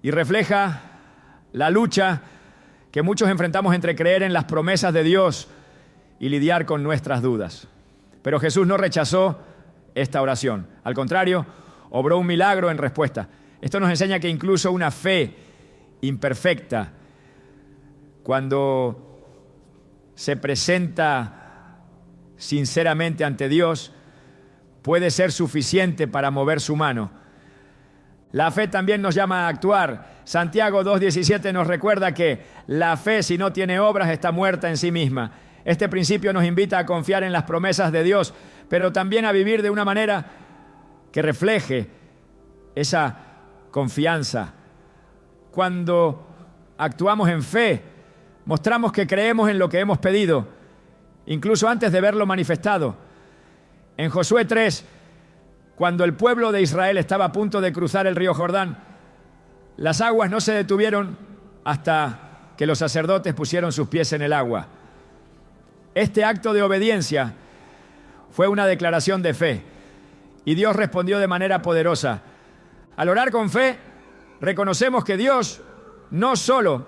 y refleja la lucha que muchos enfrentamos entre creer en las promesas de Dios y lidiar con nuestras dudas. Pero Jesús no rechazó esta oración. Al contrario, obró un milagro en respuesta. Esto nos enseña que incluso una fe imperfecta, cuando se presenta sinceramente ante Dios, puede ser suficiente para mover su mano. La fe también nos llama a actuar. Santiago 2:17 nos recuerda que la fe, si no tiene obras, está muerta en sí misma. Este principio nos invita a confiar en las promesas de Dios, pero también a vivir de una manera que refleje esa confianza. Cuando actuamos en fe, mostramos que creemos en lo que hemos pedido, incluso antes de verlo manifestado. En Josué 3, cuando el pueblo de Israel estaba a punto de cruzar el río Jordán, las aguas no se detuvieron hasta que los sacerdotes pusieron sus pies en el agua. Este acto de obediencia fue una declaración de fe y Dios respondió de manera poderosa. Al orar con fe, reconocemos que Dios no solo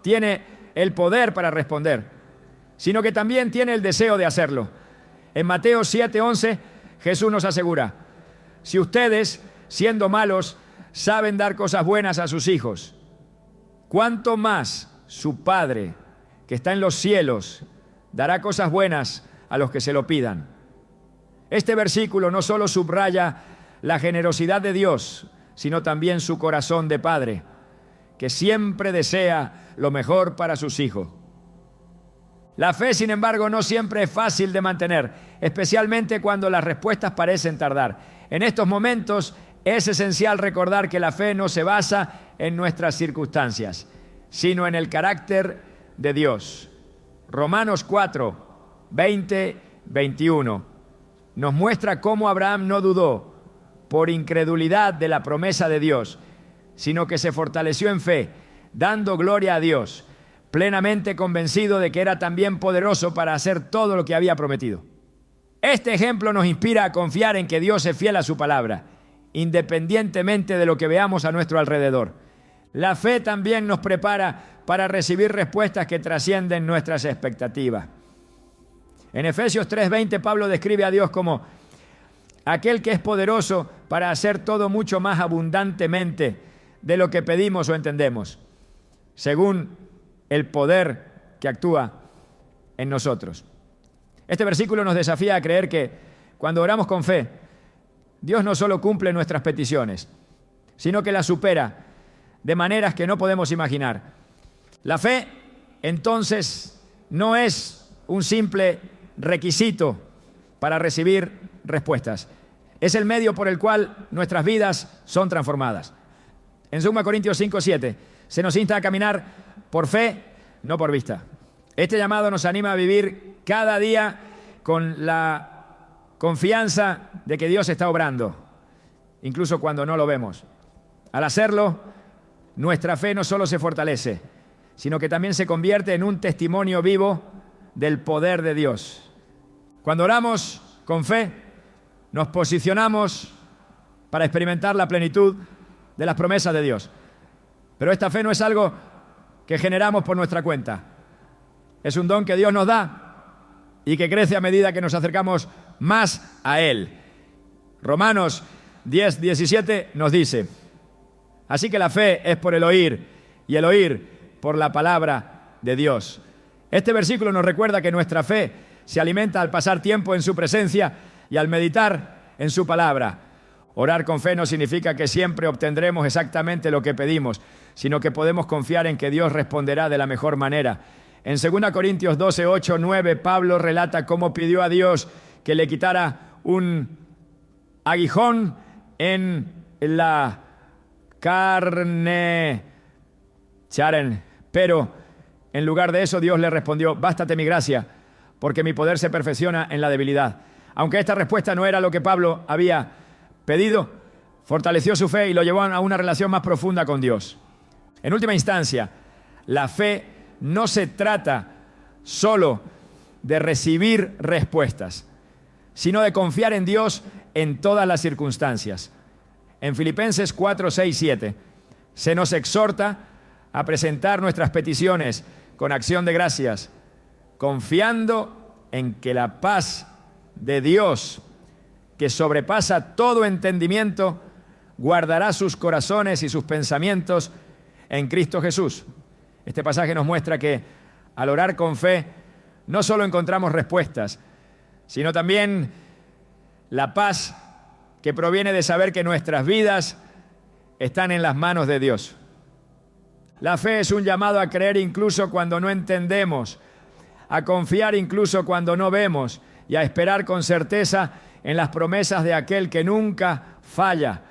tiene el poder para responder, sino que también tiene el deseo de hacerlo. En Mateo 7:11, Jesús nos asegura: si ustedes, siendo malos, saben dar cosas buenas a sus hijos, ¿cuánto más su Padre, que está en los cielos, dará cosas buenas a los que se lo pidan? Este versículo no solo subraya la generosidad de Dios, sino también su corazón de Padre, que siempre desea lo mejor para sus hijos. La fe, sin embargo, no siempre es fácil de mantener, especialmente cuando las respuestas parecen tardar. En estos momentos es esencial recordar que la fe no se basa en nuestras circunstancias, sino en el carácter de Dios. Romanos 4, 20, 21. nos muestra cómo Abraham no dudó por incredulidad de la promesa de Dios, sino que se fortaleció en fe, dando gloria a Dios, plenamente convencido de que era también poderoso para hacer todo lo que había prometido. Este ejemplo nos inspira a confiar en que Dios es fiel a su palabra, independientemente de lo que veamos a nuestro alrededor. La fe también nos prepara para recibir respuestas que trascienden nuestras expectativas. En Efesios 3:20, Pablo describe a Dios como aquel que es poderoso para hacer todo mucho más abundantemente de lo que pedimos o entendemos, según el poder que actúa en nosotros. Este versículo nos desafía a creer que cuando oramos con fe, Dios no solo cumple nuestras peticiones, sino que las supera de maneras que no podemos imaginar. La fe, entonces, no es un simple requisito para recibir respuestas. Es el medio por el cual nuestras vidas son transformadas. En 2 Corintios 5:7 se nos insta a caminar por fe, no por vista. Este llamado nos anima a vivir cada día con la confianza de que Dios está obrando, incluso cuando no lo vemos. Al hacerlo, nuestra fe no solo se fortalece, sino que también se convierte en un testimonio vivo del poder de Dios. Cuando oramos con fe, nos posicionamos para experimentar la plenitud de las promesas de Dios. Pero esta fe no es algo que generamos por nuestra cuenta. Es un don que Dios nos da y que crece a medida que nos acercamos más a Él. Romanos 10:17 nos dice: así que la fe es por el oír y el oír por la palabra de Dios. Este versículo nos recuerda que nuestra fe se alimenta al pasar tiempo en su presencia y al meditar en su palabra. Orar con fe no significa que siempre obtendremos exactamente lo que pedimos, sino que podemos confiar en que Dios responderá de la mejor manera. En 2 Corintios 12:8-9, Pablo relata cómo pidió a Dios que le quitara un aguijón en la carne. Pero en lugar de eso, Dios le respondió: bástate mi gracia, porque mi poder se perfecciona en la debilidad. Aunque esta respuesta no era lo que Pablo había pedido, fortaleció su fe y lo llevó a una relación más profunda con Dios. En última instancia, la fe no se trata solo de recibir respuestas, sino de confiar en Dios en todas las circunstancias. En Filipenses 4:6-7 se nos exhorta a presentar nuestras peticiones con acción de gracias, confiando en que la paz de Dios, que sobrepasa todo entendimiento, guardará sus corazones y sus pensamientos en Cristo Jesús. Este pasaje nos muestra que al orar con fe no solo encontramos respuestas, sino también la paz que proviene de saber que nuestras vidas están en las manos de Dios. La fe es un llamado a creer incluso cuando no entendemos, a confiar incluso cuando no vemos y a esperar con certeza en las promesas de aquel que nunca falla.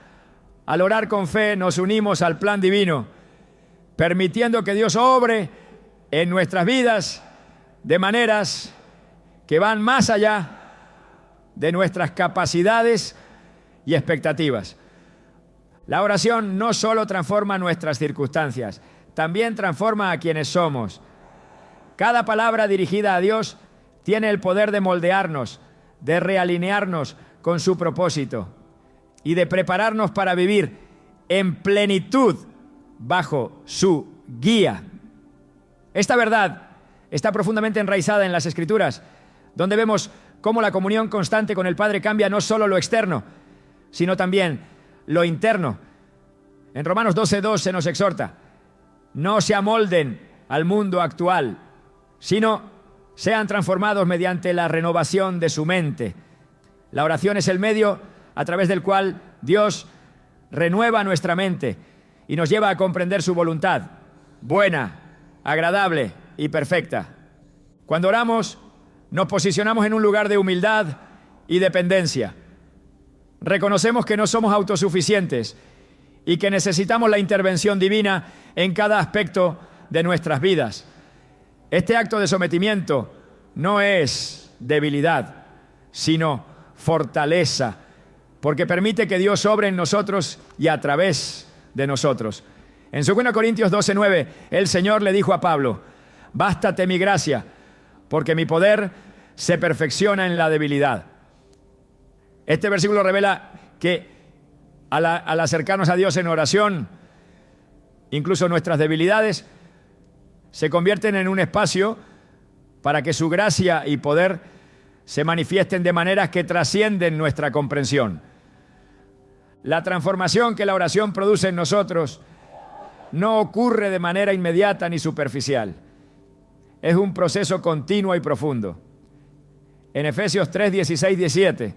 Al orar con fe nos unimos al plan divino, permitiendo que Dios obre en nuestras vidas de maneras que van más allá de nuestras capacidades y expectativas. La oración no solo transforma nuestras circunstancias, también transforma a quienes somos. Cada palabra dirigida a Dios tiene el poder de moldearnos, de realinearnos con su propósito y de prepararnos para vivir en plenitud bajo su guía. Esta verdad está profundamente enraizada en las Escrituras, donde vemos cómo la comunión constante con el Padre cambia no solo lo externo, sino también lo interno. En Romanos 12:2 se nos exhorta: no se amolden al mundo actual, sino sean transformados mediante la renovación de su mente. La oración es el medio a través del cual Dios renueva nuestra mente y nos lleva a comprender su voluntad, buena, agradable y perfecta. Cuando oramos, nos posicionamos en un lugar de humildad y dependencia. Reconocemos que no somos autosuficientes y que necesitamos la intervención divina en cada aspecto de nuestras vidas. Este acto de sometimiento no es debilidad, sino fortaleza, porque permite que Dios obre en nosotros y a través de nosotros. En 2 Corintios 12:9, el Señor le dijo a Pablo: bástate mi gracia, porque mi poder se perfecciona en la debilidad. Este versículo revela que al acercarnos a Dios en oración, incluso nuestras debilidades se convierten en un espacio para que su gracia y poder se manifiesten de maneras que trascienden nuestra comprensión. La transformación que la oración produce en nosotros no ocurre de manera inmediata ni superficial. Es un proceso continuo y profundo. En Efesios 3, 16, 17,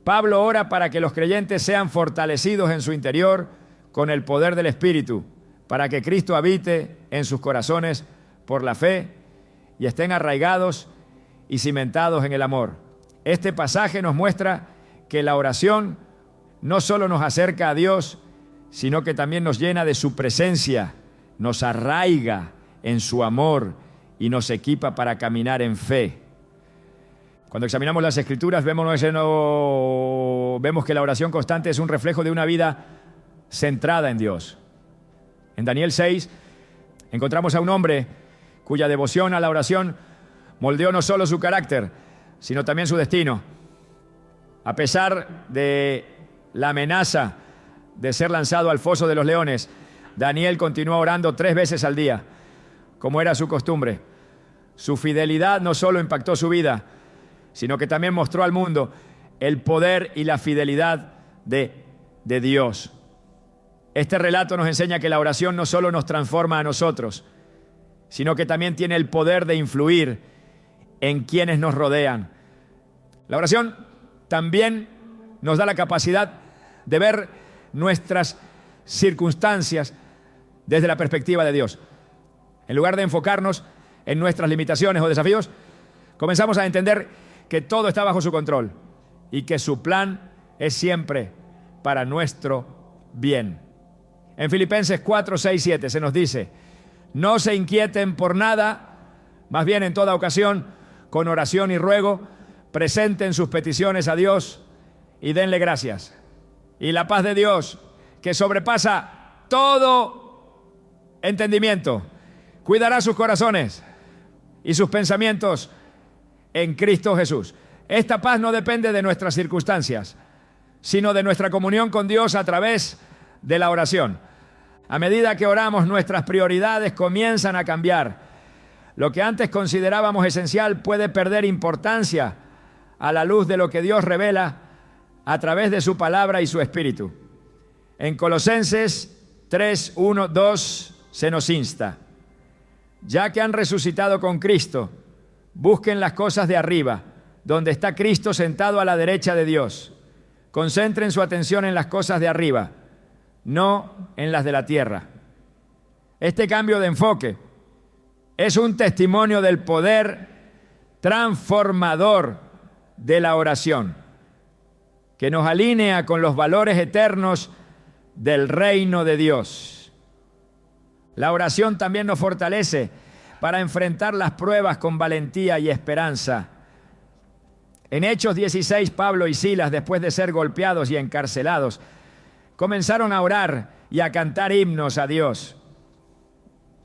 Pablo ora para que los creyentes sean fortalecidos en su interior con el poder del Espíritu, para que Cristo habite en sus corazones por la fe y estén arraigados y cimentados en el amor. Este pasaje nos muestra que la oración no solo nos acerca a Dios, sino que también nos llena de su presencia, nos arraiga en su amor y nos equipa para caminar en fe. Cuando examinamos las Escrituras vemos que la oración constante es un reflejo de una vida centrada en Dios. En Daniel 6 encontramos a un hombre cuya devoción a la oración moldeó no solo su carácter, sino también su destino. A pesar de la amenaza de ser lanzado al foso de los leones, Daniel continuó orando 3 veces al día, como era su costumbre. Su fidelidad no solo impactó su vida, sino que también mostró al mundo el poder y la fidelidad de Dios. Este relato nos enseña que la oración no solo nos transforma a nosotros, sino que también tiene el poder de influir en quienes nos rodean. La oración también nos da la capacidad de ver nuestras circunstancias desde la perspectiva de Dios. En lugar de enfocarnos en nuestras limitaciones o desafíos, comenzamos a entender que todo está bajo su control y que su plan es siempre para nuestro bien. En Filipenses 4, 6, 7 se nos dice: no se inquieten por nada, más bien en toda ocasión, con oración y ruego, presenten sus peticiones a Dios y denle gracias. Y la paz de Dios, que sobrepasa todo entendimiento, cuidará sus corazones y sus pensamientos en Cristo Jesús. Esta paz no depende de nuestras circunstancias, sino de nuestra comunión con Dios a través de la oración. A medida que oramos, nuestras prioridades comienzan a cambiar. Lo que antes considerábamos esencial puede perder importancia a la luz de lo que Dios revela a través de su palabra y su Espíritu. En Colosenses 3, 1, 2 se nos insta: ya que han resucitado con Cristo, busquen las cosas de arriba, donde está Cristo sentado a la derecha de Dios. Concentren su atención en las cosas de arriba, no en las de la tierra. Este cambio de enfoque es un testimonio del poder transformador de la oración, que nos alinea con los valores eternos del reino de Dios. La oración también nos fortalece para enfrentar las pruebas con valentía y esperanza. En Hechos 16, Pablo y Silas, después de ser golpeados y encarcelados, comenzaron a orar y a cantar himnos a Dios.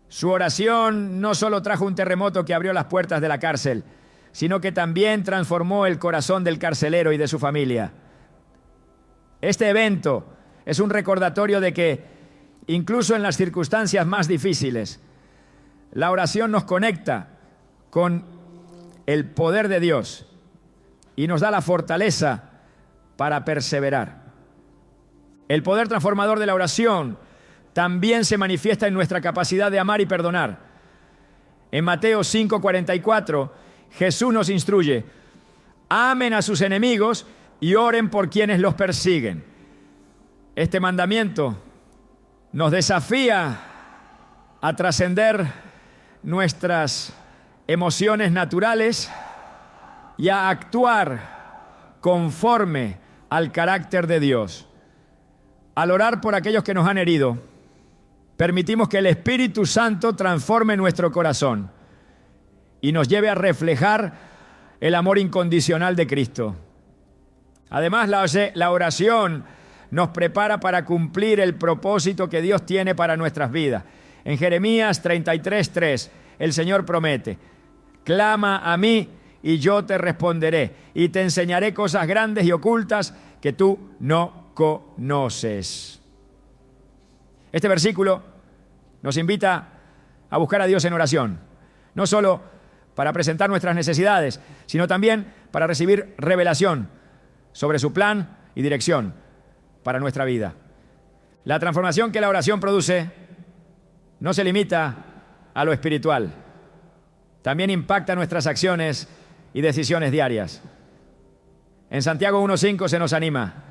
Su oración no solo trajo un terremoto que abrió las puertas de la cárcel, sino que también transformó el corazón del carcelero y de su familia. Este evento es un recordatorio de que, incluso en las circunstancias más difíciles, la oración nos conecta con el poder de Dios y nos da la fortaleza para perseverar. El poder transformador de la oración también se manifiesta en nuestra capacidad de amar y perdonar. En Mateo 5:44, Jesús nos instruye: amen a sus enemigos y oren por quienes los persiguen. Este mandamiento nos desafía a trascender nuestras emociones naturales y a actuar conforme al carácter de Dios. Al orar por aquellos que nos han herido, permitimos que el Espíritu Santo transforme nuestro corazón y nos lleve a reflejar el amor incondicional de Cristo. Además, la oración nos prepara para cumplir el propósito que Dios tiene para nuestras vidas. En Jeremías 33:3, el Señor promete: clama a mí y yo te responderé, y te enseñaré cosas grandes y ocultas que tú no conoces. Este versículo nos invita a buscar a Dios en oración, no solo para presentar nuestras necesidades, sino también para recibir revelación sobre su plan y dirección para nuestra vida. La transformación que la oración produce no se limita a lo espiritual, también impacta nuestras acciones y decisiones diarias. En Santiago 1:5 se nos anima: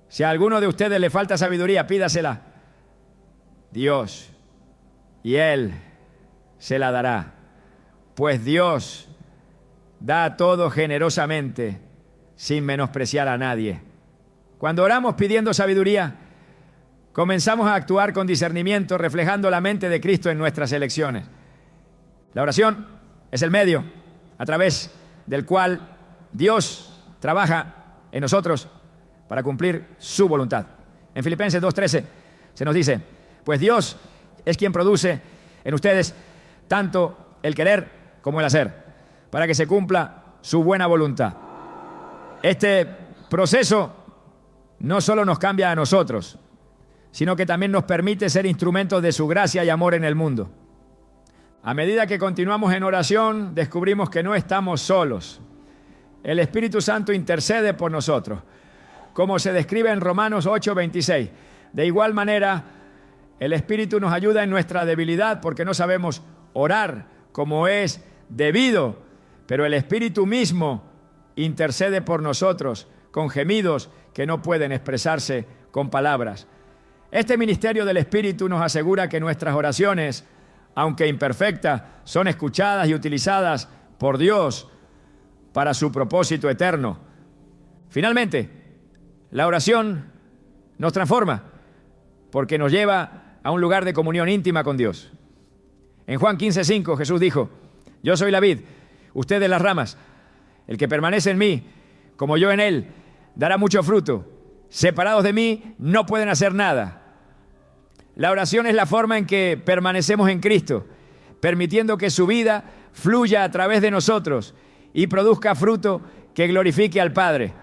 si a alguno de ustedes le falta sabiduría, pídasela Dios, y Él se la dará, pues Dios da a todo generosamente, sin menospreciar a nadie. Cuando oramos pidiendo sabiduría, comenzamos a actuar con discernimiento, reflejando la mente de Cristo en nuestras elecciones. La oración es el medio a través del cual Dios trabaja en nosotros para cumplir su voluntad. En Filipenses 2:13 se nos dice: pues Dios es quien produce en ustedes tanto el querer como el hacer, para que se cumpla su buena voluntad. Este proceso no solo nos cambia a nosotros, sino que también nos permite ser instrumentos de su gracia y amor en el mundo. A medida que continuamos en oración, descubrimos que no estamos solos. El Espíritu Santo intercede por nosotros, como se describe en Romanos 8:26. De igual manera, el Espíritu nos ayuda en nuestra debilidad, porque no sabemos orar como es debido, pero el Espíritu mismo intercede por nosotros con gemidos que no pueden expresarse con palabras. Este ministerio del Espíritu nos asegura que nuestras oraciones, aunque imperfectas, son escuchadas y utilizadas por Dios para su propósito eterno. Finalmente, la oración nos transforma porque nos lleva a un lugar de comunión íntima con Dios. En Juan 15:5 Jesús dijo: yo soy la vid, ustedes las ramas. El que permanece en mí, como yo en él, dará mucho fruto. Separados de mí, no pueden hacer nada. La oración es la forma en que permanecemos en Cristo, permitiendo que su vida fluya a través de nosotros y produzca fruto que glorifique al Padre.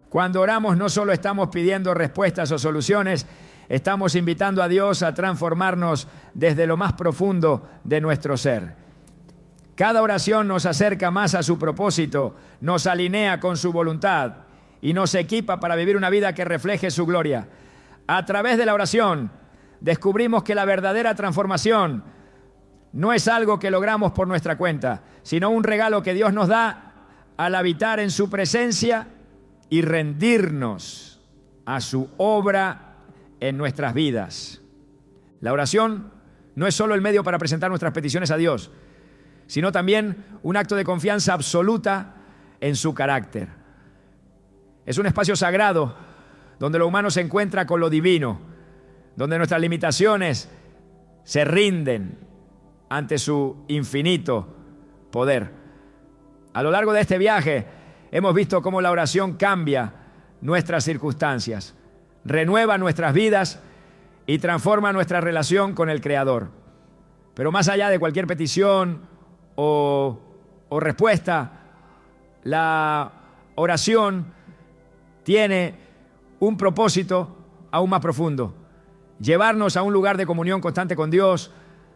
Cuando oramos, no solo estamos pidiendo respuestas o soluciones, estamos invitando a Dios a transformarnos desde lo más profundo de nuestro ser. Cada oración nos acerca más a su propósito, nos alinea con su voluntad y nos equipa para vivir una vida que refleje su gloria. A través de la oración descubrimos que la verdadera transformación no es algo que logramos por nuestra cuenta, sino un regalo que Dios nos da al habitar en su presencia y rendirnos a su obra en nuestras vidas. La oración no es solo el medio para presentar nuestras peticiones a Dios, sino también un acto de confianza absoluta en su carácter. Es un espacio sagrado donde lo humano se encuentra con lo divino, donde nuestras limitaciones se rinden ante su infinito poder. A lo largo de este viaje hemos visto cómo la oración cambia nuestras circunstancias, renueva nuestras vidas y transforma nuestra relación con el Creador. Pero más allá de cualquier petición o respuesta, la oración tiene un propósito aún más profundo: llevarnos a un lugar de comunión constante con Dios,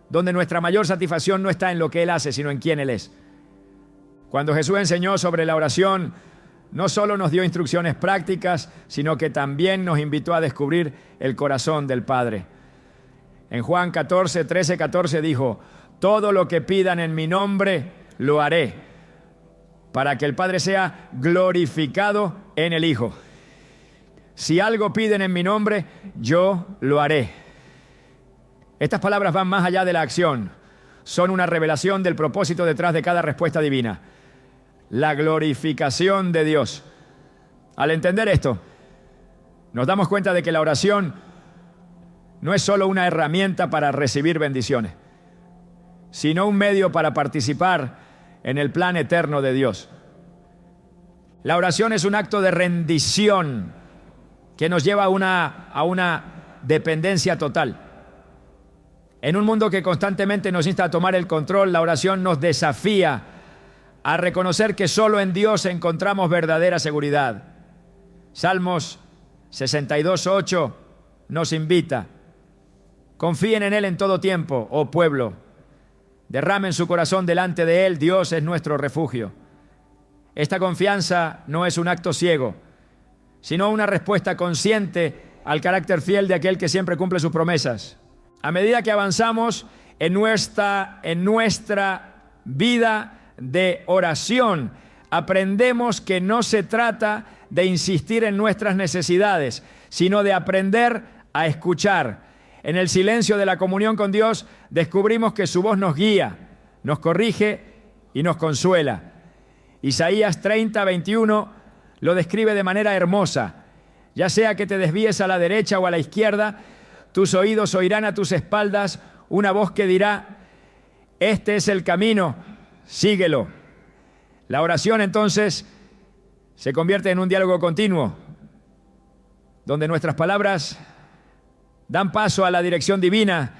donde nuestra mayor satisfacción no está en lo que Él hace, sino en quién Él es. Cuando Jesús enseñó sobre la oración, no solo nos dio instrucciones prácticas, sino que también nos invitó a descubrir el corazón del Padre. En Juan 13:14 dijo: todo lo que pidan en mi nombre, lo haré, para que el Padre sea glorificado en el Hijo. Si algo piden en mi nombre, yo lo haré. Estas palabras van más allá de la acción. Son una revelación del propósito detrás de cada respuesta divina: la glorificación de Dios. Al entender esto, nos damos cuenta de que la oración no es solo una herramienta para recibir bendiciones, sino un medio para participar en el plan eterno de Dios. La oración es un acto de rendición que nos lleva a una dependencia total. En un mundo que constantemente nos insta a tomar el control, la oración nos desafía a reconocer que solo en Dios encontramos verdadera seguridad. Salmos 62:8 nos invita: confíen en Él en todo tiempo, oh pueblo. Derramen su corazón delante de Él, Dios es nuestro refugio. Esta confianza no es un acto ciego, sino una respuesta consciente al carácter fiel de aquel que siempre cumple sus promesas. A medida que avanzamos en nuestra vida de oración, aprendemos que no se trata de insistir en nuestras necesidades, sino de aprender a escuchar. En el silencio de la comunión con Dios descubrimos que su voz nos guía, nos corrige y nos consuela. Isaías 30:21 lo describe de manera hermosa. Ya sea que te desvíes a la derecha o a la izquierda, tus oídos oirán a tus espaldas una voz que dirá: este es el camino, síguelo. La oración entonces se convierte en un diálogo continuo, donde nuestras palabras dan paso a la dirección divina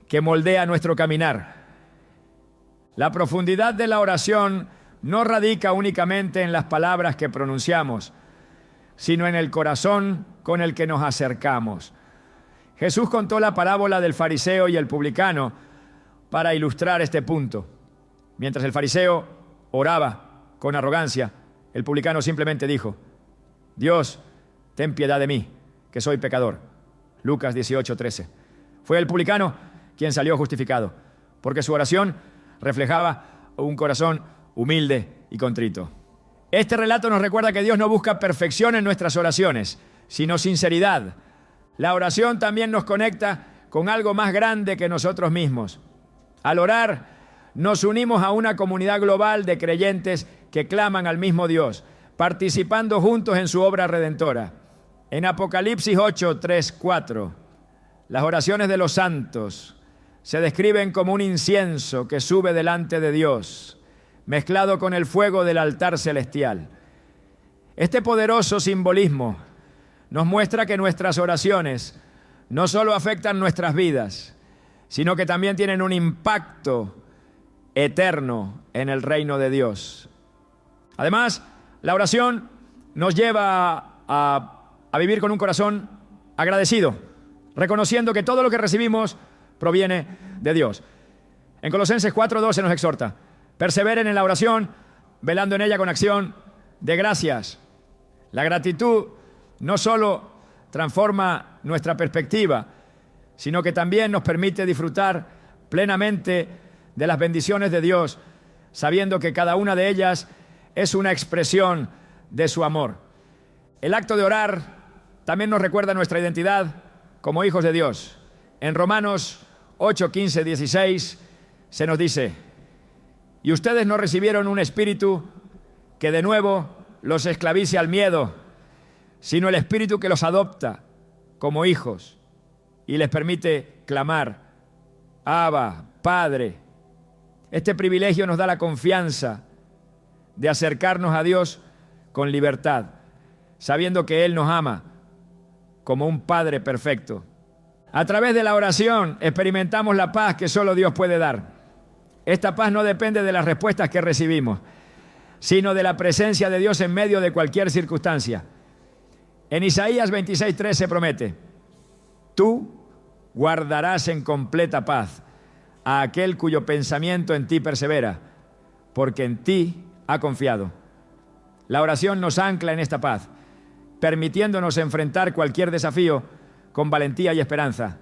que moldea nuestro caminar. La profundidad de la oración no radica únicamente en las palabras que pronunciamos, sino en el corazón con el que nos acercamos. Jesús contó la parábola del fariseo y el publicano para ilustrar este punto. Mientras el fariseo oraba con arrogancia, el publicano simplemente dijo: Dios, ten piedad de mí, que soy pecador. Lucas 18:13. Fue el publicano quien salió justificado, porque su oración reflejaba un corazón humilde y contrito. Este relato nos recuerda que Dios no busca perfección en nuestras oraciones, sino sinceridad. La oración también nos conecta con algo más grande que nosotros mismos. Al orar, nos unimos a una comunidad global de creyentes que claman al mismo Dios, participando juntos en su obra redentora. En Apocalipsis 8:3-4, las oraciones de los santos se describen como un incienso que sube delante de Dios, mezclado con el fuego del altar celestial. Este poderoso simbolismo nos muestra que nuestras oraciones no solo afectan nuestras vidas, sino que también tienen un impacto eterno en el reino de Dios. Además, la oración nos lleva a vivir con un corazón agradecido, reconociendo que todo lo que recibimos proviene de Dios. En Colosenses 4:12 nos exhorta: perseveren en la oración, velando en ella con acción de gracias. La gratitud no solo transforma nuestra perspectiva, sino que también nos permite disfrutar plenamente de las bendiciones de Dios, sabiendo que cada una de ellas es una expresión de su amor. El acto de orar también nos recuerda nuestra identidad como hijos de Dios. En Romanos 8:15-16 se nos dice: y ustedes no recibieron un espíritu que de nuevo los esclavice al miedo, sino el espíritu que los adopta como hijos y les permite clamar: Abba, Padre. Este privilegio nos da la confianza de acercarnos a Dios con libertad, sabiendo que Él nos ama como un Padre perfecto. A través de la oración experimentamos la paz que solo Dios puede dar. Esta paz no depende de las respuestas que recibimos, sino de la presencia de Dios en medio de cualquier circunstancia. En Isaías 26:3 se promete: tú guardarás en completa paz a aquel cuyo pensamiento en ti persevera, porque en ti ha confiado. La oración nos ancla en esta paz, permitiéndonos enfrentar cualquier desafío con valentía y esperanza.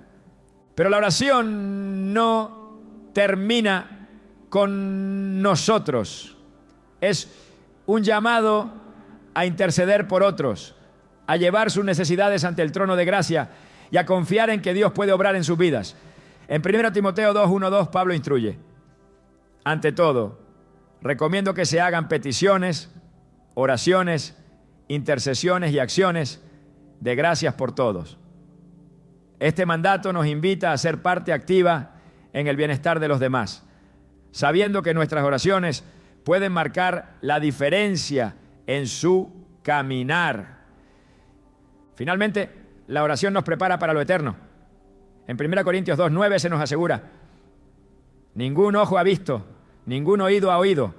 Pero la oración no termina con nosotros. Es un llamado a interceder por otros, a llevar sus necesidades ante el trono de gracia y a confiar en que Dios puede obrar en sus vidas. En 1 Timoteo 2:1-2 Pablo instruye: ante todo, recomiendo que se hagan peticiones, oraciones, intercesiones y acciones de gracias por todos. Este mandato nos invita a ser parte activa en el bienestar de los demás, sabiendo que nuestras oraciones pueden marcar la diferencia en su caminar. Finalmente, la oración nos prepara para lo eterno. En 1 Corintios 2:9 se nos asegura: ningún ojo ha visto, ningún oído ha oído,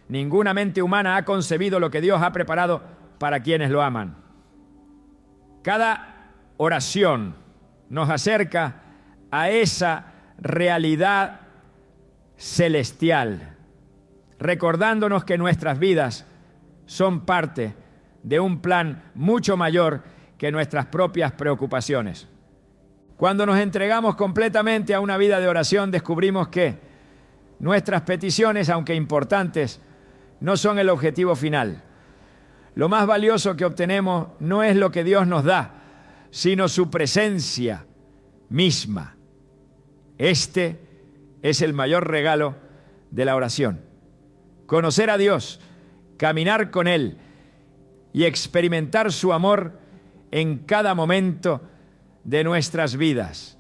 ninguna mente humana ha concebido lo que Dios ha preparado para quienes lo aman. Cada oración nos acerca a esa realidad celestial, recordándonos que nuestras vidas son parte de un plan mucho mayor que nuestras propias preocupaciones. Cuando nos entregamos completamente a una vida de oración, descubrimos que nuestras peticiones, aunque importantes, no son el objetivo final. Lo más valioso que obtenemos no es lo que Dios nos da, sino su presencia misma. Este es el mayor regalo de la oración. Conocer a Dios, caminar con Él y experimentar su amor en cada momento de nuestras vidas.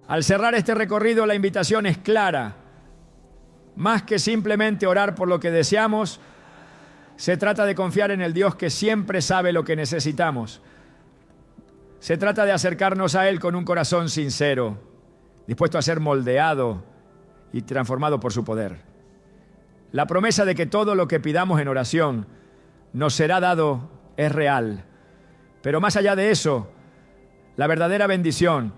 Al cerrar este recorrido, la invitación es clara. Más que simplemente orar por lo que deseamos, se trata de confiar en el Dios que siempre sabe lo que necesitamos. Se trata de acercarnos a Él con un corazón sincero, dispuesto a ser moldeado y transformado por su poder. La promesa de que todo lo que pidamos en oración nos será dado es real. Pero más allá de eso, la verdadera bendición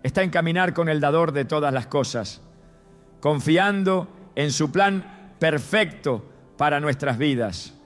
está en caminar con el dador de todas las cosas, confiando en su plan perfecto para nuestras vidas.